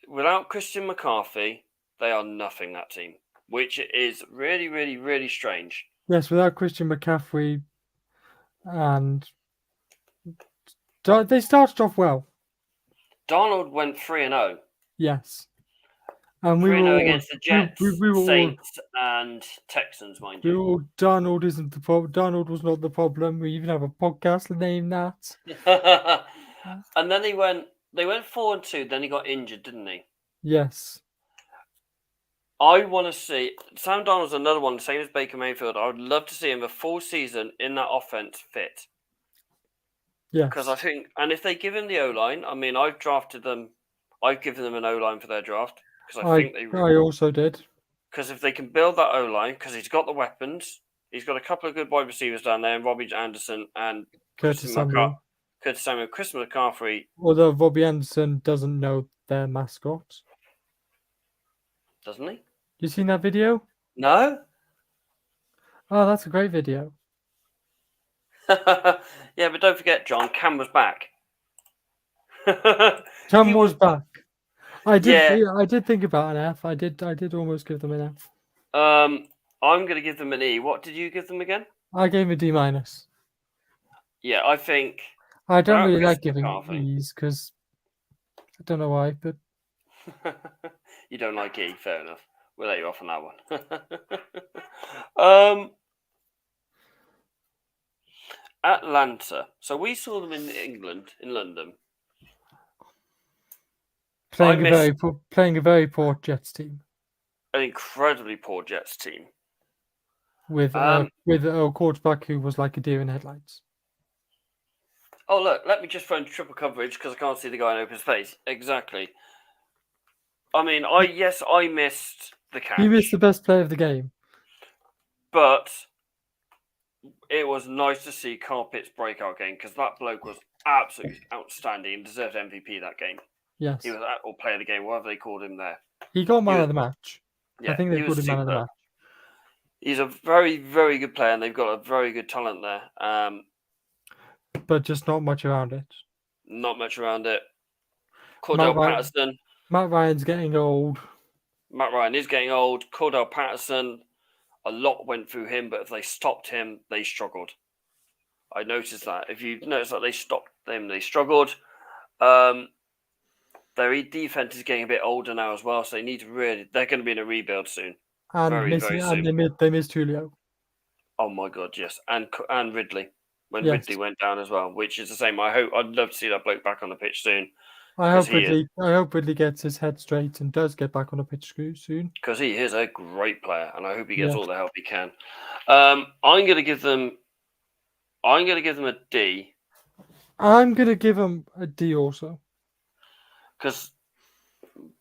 Without Christian McCarthy, they are nothing, that team, which is really, really, really strange. Yes, without Christian McCaffrey, and they started off well. Darnold went 3-0. Yes. And we 3-0 were all, against the Jets, we were all, Saints, and Texans, mind we were you. all, Darnold isn't the problem. Darnold was not the problem. We even have a podcast named that. And then they went 4-2. Then he got injured, didn't he? Yes. I want to see Sam Darnold's another one, same as Baker Mayfield. I would love to see him a full season in that offense fit. Yes. Because I think, and if they give him the O-line, I mean, I've drafted them. I've given them an O-line for their draft because I think I also did. Because if they can build that O-line, because he's got the weapons, he's got a couple of good wide receivers down there, and Robbie Anderson and Curtis Samuel. Chris McCaffrey. Although Robbie Anderson doesn't know their mascot. Doesn't he? You seen that video? No? Oh, that's a great video. Yeah, but don't forget, John, Cam was back. Cam was back. I did. Yeah. I did think about an F. I did almost give them an F. I'm going to give them an E. What did you give them again? I gave him a D minus. Yeah, I think. I don't really Chris like giving McCaffrey. E's because I don't know why, but You don't like E, fair enough. We'll let you off on that one. Atlanta. So we saw them in England, in London. playing a very poor Jets team An incredibly poor Jets team. with a quarterback who was like a deer in headlights. Oh, look, let me just phone triple coverage because I can't see the guy in open space. Exactly. I mean, I missed the catch. You missed the best play of the game. But it was nice to see Carl Pitt's breakout game because that bloke was absolutely outstanding and deserved MVP that game. Yes. He was or player of the game, whatever they called him there. He got man of the match. Yeah, I think they called him man of the match. He's a very, very good player and they've got a very good talent there. But just not much around it. Not much around it. Cordell Patterson. Matt Ryan's getting old. Matt Ryan is getting old. Cordell Patterson, a lot went through him, but if they stopped him, they struggled. I noticed that. If you notice that they stopped them, they struggled. Their defense is getting a bit older now as well, so they need to they're going to be in a rebuild soon. And very soon. They missed Julio. Oh my God, yes. And Ridley. When Ridley went down as well, which is the same. I'd love to see that bloke back on the pitch soon. I hope Ridley gets his head straight and does get back on the pitch soon. Because he is a great player, and I hope he gets all the help he can. I'm going to give them a D. I'm going to give them a D also. Because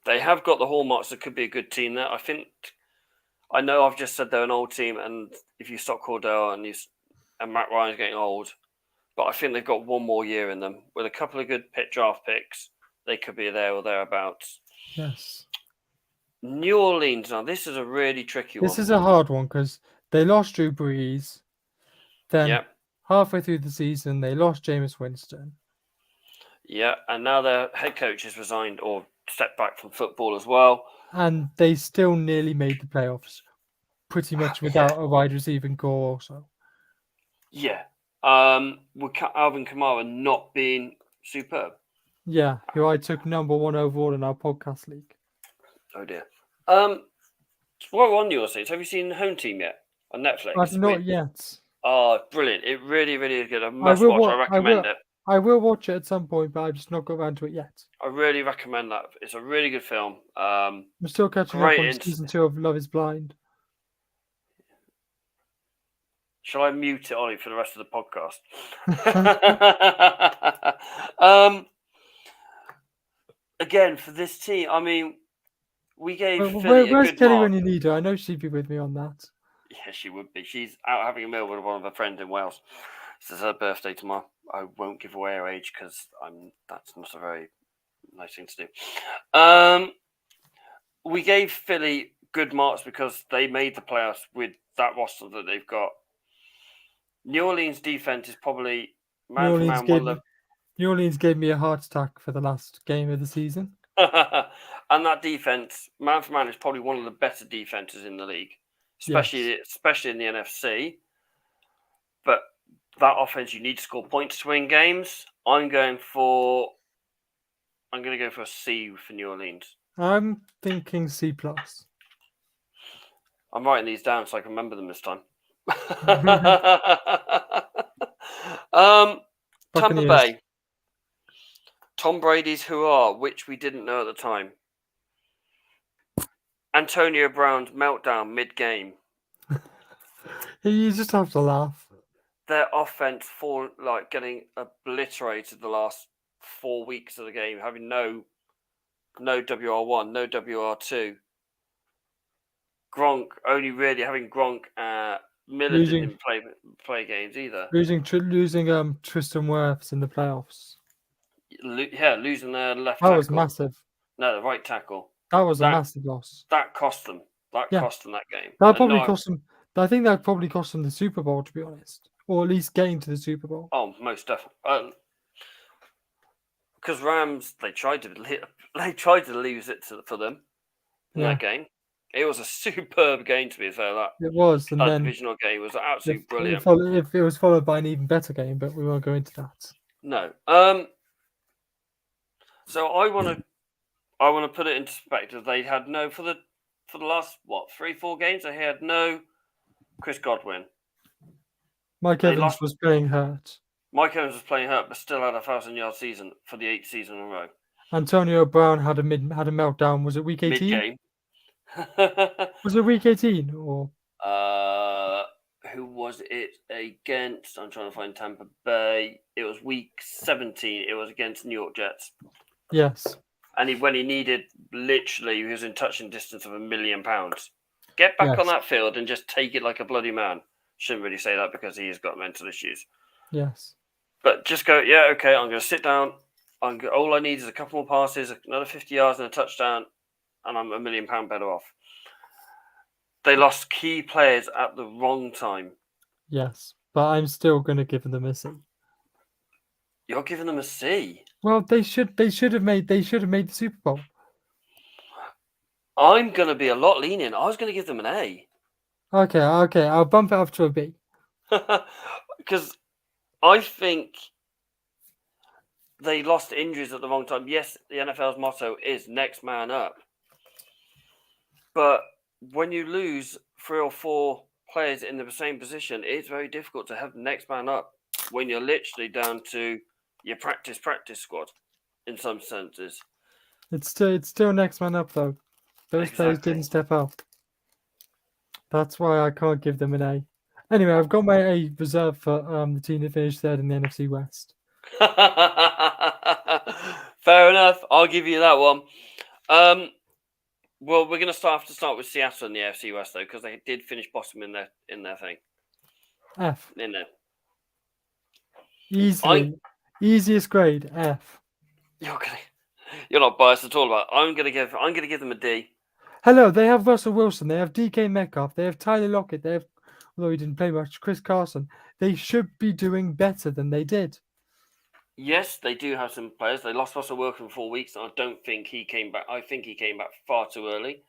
they have got the hallmarks that could be a good team there. I know I've just said they're an old team, and if you stop Cordell and Matt Ryan's getting old, but I think they've got one more year in them. With a couple of good draft picks, they could be there or thereabouts. Yes. New Orleans, now this is a really tricky one. This is a hard one because they lost Drew Brees. Then halfway through the season, they lost Jameis Winston. Yeah, and now their head coach has resigned or stepped back from football as well. And they still nearly made the playoffs, pretty much without a wide receiving core also. Yeah. With Alvin Kamara not being superb. Yeah, who I took number 1 overall in our podcast league. Oh dear. What on your seats? Have you seen Home Team yet on Netflix? Not yet. Oh, brilliant! It really, really is good. I must watch. I recommend it. I will watch it at some point, but I've just not got around to it yet. I really recommend that. It's a really good film. I'm still catching up on season 2 of Love is Blind. Shall I mute it, Ollie, for the rest of the podcast? Again, for this team, I mean, we gave Philly where's a good Kelly mark. when you need her? I know she'd be with me on that. Yeah, she would be. She's out having a meal with one of her friends in Wales. It's her birthday tomorrow. I won't give away her age because that's not a very nice thing to do. We gave Philly good marks because they made the playoffs with that roster that they've got. New Orleans defense is probably New Orleans gave me a heart attack for the last game of the season. And that defense, man for man, is probably one of the better defenses in the league, especially in the NFC. But that offense, you need to score points to win games. I'm going to go for a C for New Orleans. I'm thinking C+. I'm writing these down so I can remember them this time. Tampa Buccaneers. Bay. Tom Brady's hurrah, which we didn't know at the time. Antonio Brown's meltdown mid-game. You just have to laugh. Their offense getting obliterated the last 4 weeks of the game, having no WR1, no WR2. Gronk only really having Gronk. Miller didn't play games either. Losing Tristan Wirfs in the playoffs. Losing their left That tackle. was massive. No, the right tackle. That was a massive loss. That cost them. Cost them that game. That probably cost them. I think that probably cost them the Super Bowl, to be honest, or at least getting to the Super Bowl. Oh, most definitely. Because Rams, they tried to lose it for them in that game. It was a superb game, to be fair. It was, and that then divisional game was absolutely brilliant. If it was followed by an even better game, but we won't go into that. No. So I want to put it into perspective. They had no for the last 3-4 games. They had no Chris Godwin. Mike Evans was playing hurt. Mike Evans was playing hurt, but still had a 1,000-yard season for the 8th season in a row. Antonio Brown had a meltdown. Was it week 18? Mid-game. Was it week 18 or? Who was it against? I'm trying to find Tampa Bay. It was week 17. It was against New York Jets. Yes. And when he needed, literally, he was in touching distance of £1 million. Get back on that field and just take it like a bloody man. Shouldn't really say that because he has got mental issues. Yes. But just go, yeah, okay, I'm going to sit down. All I need is a couple more passes, another 50 yards and a touchdown, and I'm £1 million better off. They lost key players at the wrong time. Yes, but I'm still going to give them a C. You're giving them a C? Well, they should have made the Super Bowl. I'm going to be a lot lenient. I was going to give them an A. Okay, I'll bump it up to a B. Because I think they lost injuries at the wrong time. Yes, the NFL's motto is next man up. But when you lose 3 or 4 players in the same position, it's very difficult to have the next man up when you're literally down to your practice squad in some senses. It's still next man up, though. Those players didn't step up. That's why I can't give them an A. Anyway, I've got my A reserved for the team that finished third in the NFC West. Fair enough. I'll give you that one. Well, we're going to start with Seattle in the AFC West, though, because they did finish bottom in their thing. F. In there. Easiest grade, F. You're not biased at all about it. I'm going to give them a D. Hello, they have Russell Wilson, they have DK Metcalf, they have Tyler Lockett, they have, although he didn't play much, Chris Carson. They should be doing better than they did. Yes, they do have some players. They lost Russell Wilson for 4 weeks, and I don't think he came back. I think he came back far too early.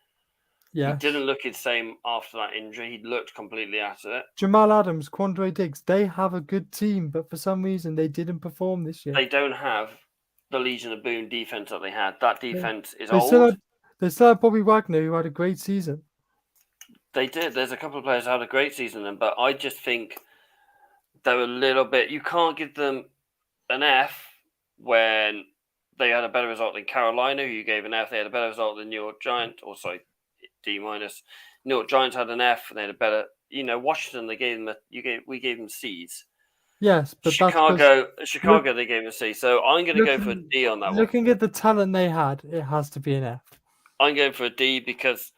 Yes. He didn't look the same after that injury. He looked completely out of it. Jamal Adams, Quandre Diggs, they have a good team, but for some reason they didn't perform this year. They don't have the Legion of Boom defense that they had. That defense is old. They still had Bobby Wagner, who had a great season. They did. There's a couple of players who had a great season, but I just think they're a little bit... You can't give them an F when they had a better result than Carolina, who you gave an F. They had a better result than New York Giants, or sorry, D-. New York Giants had an F, and they had a better... Washington, we gave them C's. Yes, but Chicago, they gave them a C. So I'm going to go for a D on that one. Looking at the talent they had, it has to be an F. I'm going for a D because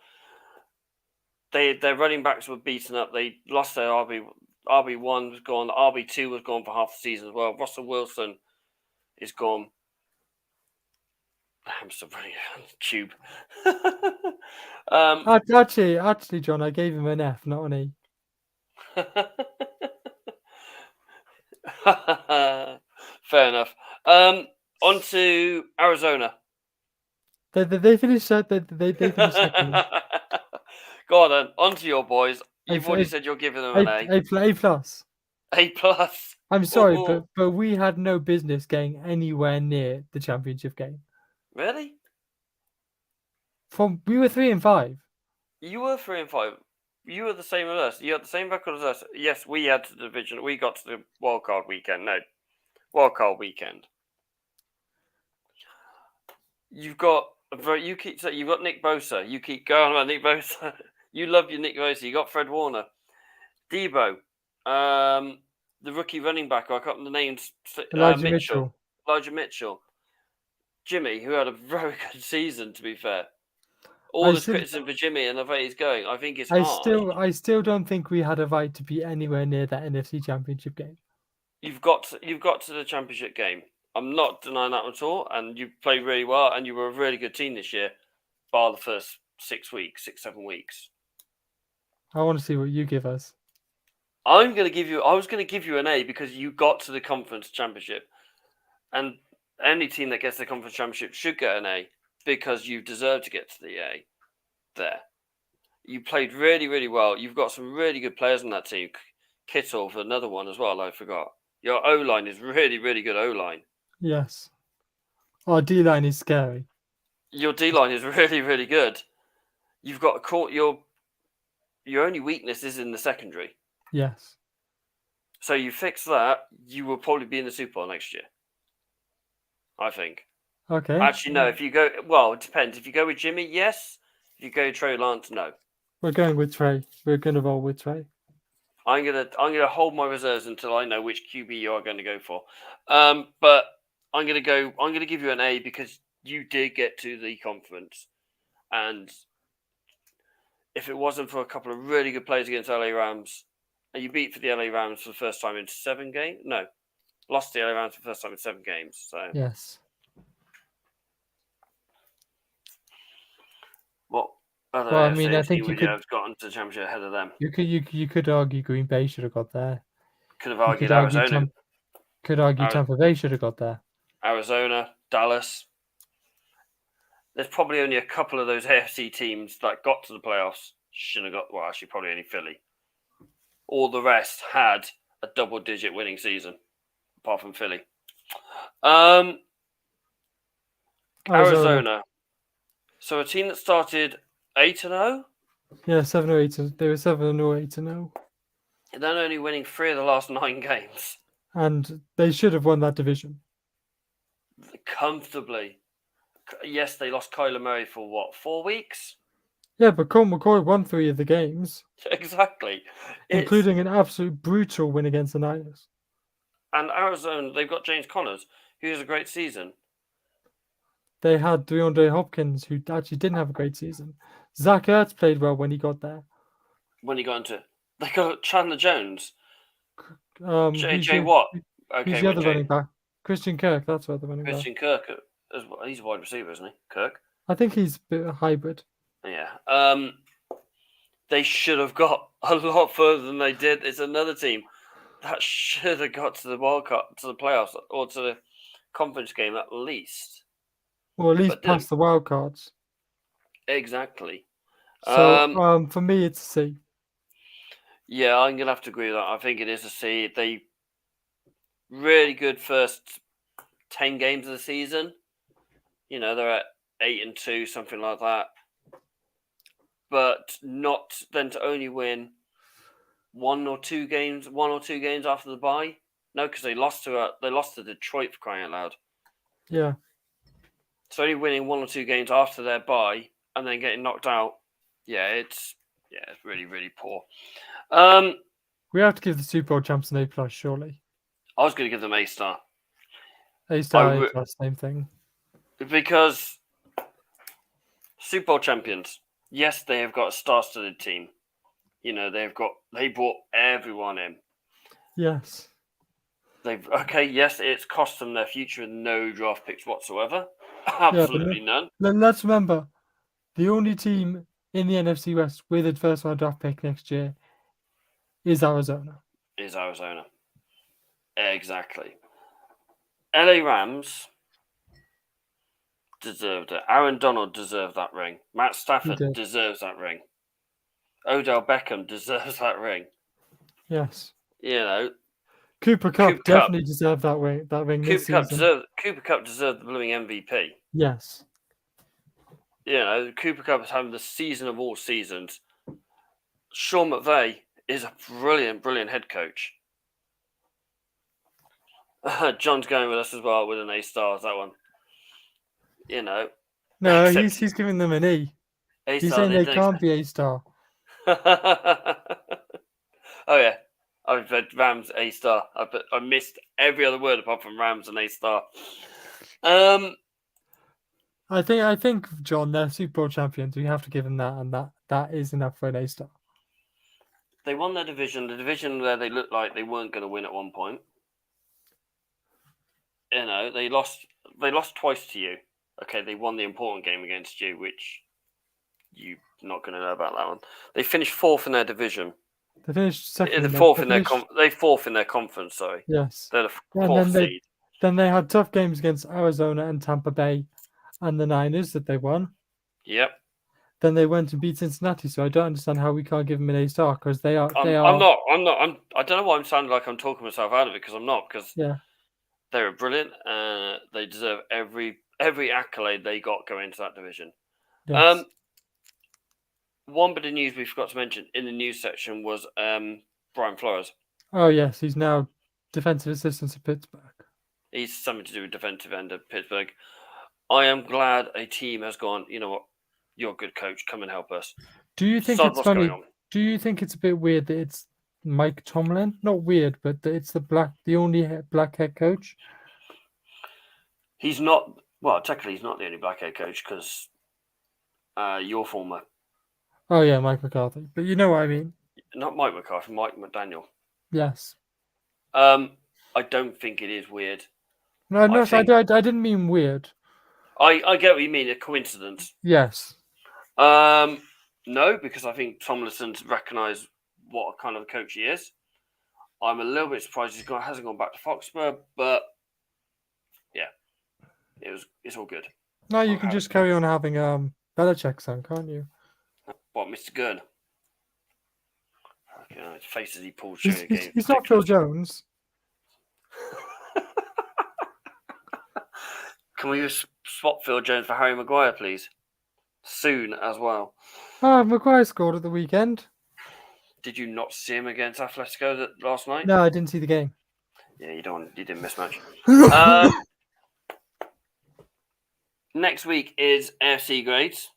their running backs were beaten up. They lost their RB1 was gone. RB2 was gone for half the season as well. Russell Wilson is gone. I'm still running on the tube. Actually, John, I gave him an F, not an E. Fair enough. On to Arizona. They finished second. They finished second. Go on then. On to your boys. You've already said you're giving them an A. A plus. A plus. I'm sorry, but we had no business getting anywhere near the championship game. Really? we were 3-5. You were 3-5. You were the same as us. You had the same record as us. Yes, we had the division. We got to the wildcard weekend. No, wildcard weekend. You've got Nick Bosa. You keep going about Nick Bosa. You love your Nick Bosa. You got Fred Warner, Debo, the rookie running back. I can't remember the names. Elijah Mitchell. Elijah Mitchell. Jimmy, who had a very good season, to be fair. All this criticism for Jimmy and the way he's going, I think it's hard. I still don't think we had a right to be anywhere near that NFC Championship game. You've got to the championship game. I'm not denying that at all. And you played really well, and you were a really good team this year, bar the first 6 weeks, 7 weeks. I want to see what you give us. I was going to give you an A because you got to the conference championship, and any team that gets the conference championship should get an A because you deserve to get to the A. There, you played really, really well. You've got some really good players on that team. Kittle for another one as well. I forgot. Your O line is really, really good O line. Yes. Our D line is scary. Your D line is really, really good. You've got your only weakness is in the secondary. Yes. So you fix that, you will probably be in the Super Bowl next year. I think. Okay. Actually, no. If you go, well, it depends. If you go with Jimmy, yes. If you go Trey Lance, no. We're going with Trey. We're going to roll with Trey. I'm gonna hold my reserves until I know which QB you are going to go for. But I'm gonna give you an A because you did get to the conference, and if it wasn't for a couple of really good plays against LA Rams, and you beat for the LA Rams for the first time in 7 games, lost the LA Rams for the first time in 7 games. So yes. What? I mean, I think you could have gotten to the championship ahead of them. You could argue Green Bay should have got there. Could have argued Arizona. Could argue Tampa Bay should have got there. Arizona, Dallas. There's probably only a couple of those AFC teams that got to the playoffs. Shouldn't have got. Well, actually, probably only Philly. All the rest had a double-digit winning season, apart from Philly. Arizona. So a team that started 8-0. Yeah, 7 or 8. They were 7 or 8-0. And then only winning 3 of the last 9 games. And they should have won that division Comfortably. Yes, they lost Kyler Murray for what, 4 weeks? Yeah, but Colt McCoy won 3 of the games. Exactly. Including an absolute brutal win against the Niners. And Arizona, they've got James Connors, who has a great season. They had DeAndre Hopkins, who actually didn't have a great season. Zach Ertz played well when he got there. When he got into it. They got Chandler Jones. JJ Watt. Okay, who's the other running back? Christian Kirk, that's what the running back. Christian Kirk. He's a wide receiver, isn't he? Kirk? I think he's a bit of a hybrid. Yeah. They should have got a lot further than they did. It's another team that should have got to the World Cup, to the playoffs, or to the conference game at least. Or at least past the wild cards. Exactly. So for me, it's a C. Yeah, I'm going to have to agree with that. I think it is a C. They really good first 10 games of the season. You know, they're at 8-2, something like that. But not then to only win 1 or 2 games after the bye. No, because they lost to Detroit, for crying out loud. Yeah. So only winning 1 or 2 games after their bye and then getting knocked out. Yeah, it's really, really poor. We have to give the Super Bowl champs an A+, surely. I was going to give them A star. A star, A+, same thing. Because Super Bowl champions, yes, they have got a star-studded team. You know, they brought everyone in. Yes. Yes, it's cost them their future and no draft picks whatsoever. Absolutely none. Let's remember, the only team in the NFC West with a first-round draft pick next year is Arizona. Exactly. LA Rams deserved it. Aaron Donald deserved that ring. Matt Stafford deserves that ring. Odell Beckham deserves that ring. Yes. You know, Cooper Kupp definitely deserved that ring. Cooper Kupp deserved the blooming MVP. Yes. Cooper Cup is having the season of all seasons. Sean McVay is a brilliant, brilliant head coach. John's going with us as well with an A stars, that one. No, Except he's giving them an E. A He's star. saying they can't be A star. Oh yeah, I've read Rams A star. I missed every other word apart from Rams and A star. I think John, they're Super Bowl champions. We have to give them that, and that is enough for an A star. They won their division, the division where they looked like they weren't going to win at one point. They lost twice to you. Okay, they won the important game against you, which you're not going to know about that one. They finished fourth in their division. They finished second. They fourth in their conference. Sorry. Yes. They're the fourth seed. Then they had tough games against Arizona and Tampa Bay, and the Niners that they won. Yep. Then they went and beat Cincinnati. So I don't understand how we can't give them an A star because they are. I'm not. I don't know why I'm sounding like I'm talking myself out of it because I'm not. Because they're brilliant. They deserve every accolade they got going into that division. Yes. One bit of news we forgot to mention in the news section was Brian Flores. Oh yes, he's now defensive assistant at Pittsburgh. He's something to do with defensive end at Pittsburgh. I am glad a team has gone, you know what, you're a good coach, come and help us. Do you think it's funny? Do you think it's a bit weird that it's Mike Tomlin? Not weird, but that it's the only black head coach? He's not, well, technically he's not the only black head coach because your former. Oh yeah, Mike McCarthy. But you know what I mean. Not Mike McCarthy, Mike McDaniel. Yes. I don't think it is weird. No, I didn't mean weird. I get what you mean, a coincidence. Yes. No, because I think Tomlinson's recognised what kind of a coach he is. I'm a little bit surprised hasn't gone back to Foxborough, but yeah, it's all good. No, you can just carry on having Belichick's son, can't you? What, Mr. Gunn? His face as he pulls he's not Phil Jones. Can we just swap Phil Jones for Harry Maguire, please? Soon as well. Oh, Maguire scored at the weekend. Did you not see him against Atletico last night? No, I didn't see the game. Yeah, you didn't miss much. Next week is AFC grades.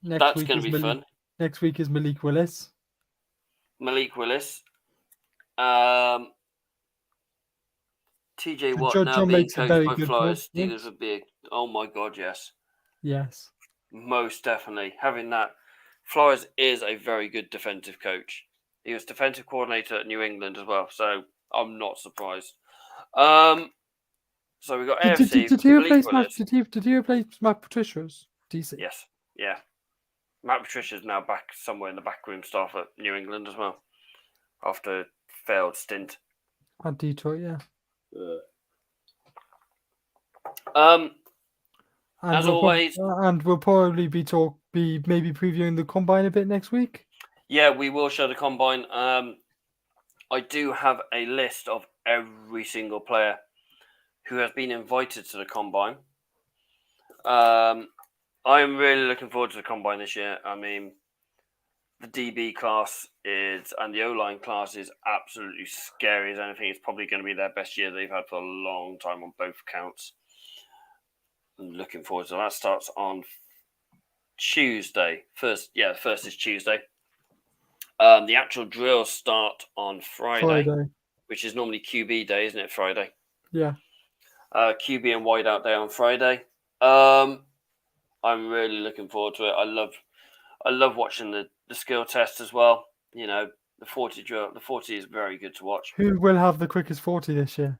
That's going to be fun. Next week is Malik Willis. TJ Watt now being coached by Flyers. Steelers would be oh my god, yes. Yes. Most definitely. Having that. Flores is a very good defensive coach. He was defensive coordinator at New England as well, so I'm not surprised. So we got AFC. Did you replace Matt Patricia's DC? Yes. Yeah. Matt Patricia's now back somewhere in the backroom staff at New England as well. After a failed stint. At Detroit, yeah. As always, and we'll probably be maybe previewing the combine a bit next week. Yeah, we will show the combine. I do have a list of every single player who has been invited to the combine. I am really looking forward to the combine this year. I mean, the DB class and the O-line class is absolutely scary as anything. It's probably going to be their best year they've had for a long time on both counts. I'm looking forward to that. That starts on Tuesday. First is Tuesday. The actual drills start on Friday, which is normally QB day, isn't it? Friday. Yeah. QB and wideout day on Friday. I'm really looking forward to it. I love watching the skill test as well. You know, the 40 drill. The 40 is very good to watch. Who will have the quickest 40 this year?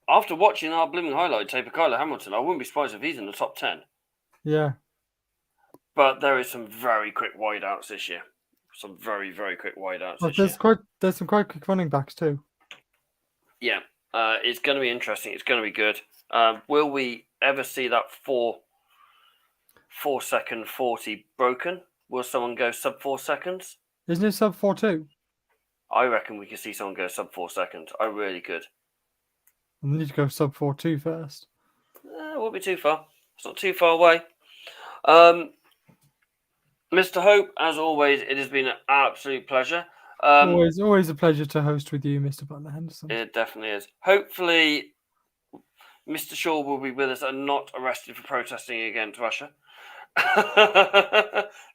After watching our blooming highlight tape of Kyler Hamilton, I wouldn't be surprised if he's in the top 10. Yeah. But there is some very quick wideouts this year. Some very, very quick wideouts this year. There's some quite quick running backs too. Yeah. It's going to be interesting. It's going to be good. Will we ever see that 4-second 40 broken? Will someone go sub 4 seconds? Isn't it sub 4.2? I reckon we could see someone go sub 4 seconds. I really could. I need to go sub 4.2 first. It won't be too far. It's not too far away. Mr. Hope, as always, it has been an absolute pleasure. Always a pleasure to host with you, Mr. Butler Henderson. It definitely is. Hopefully, Mr. Shaw will be with us and not arrested for protesting against Russia.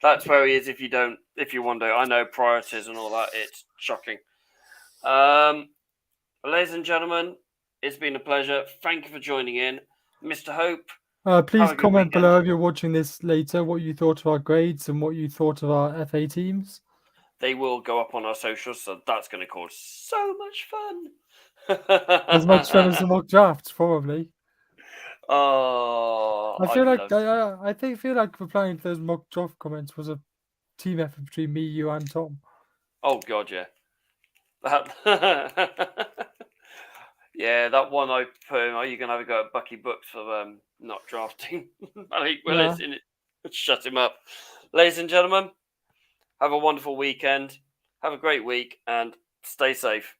That's where he is. If you wonder, I know priorities and all that. It's shocking. Ladies and gentlemen, it's been a pleasure. Thank you for joining in, Mr. Hope. Please comment below if you're watching this later what you thought of our grades and what you thought of our FA teams. They will go up on our socials, so that's going to cause so much fun. As much fun as the mock drafts, probably. Oh, I feel like replying to those mock draft comments was a team effort between me, you, and Tom. Oh God, yeah. Yeah, that one I put in. Are you going to have a go at Bucky Books for not drafting Malik Willis in it? Shut him up. Ladies and gentlemen, have a wonderful weekend. Have a great week and stay safe.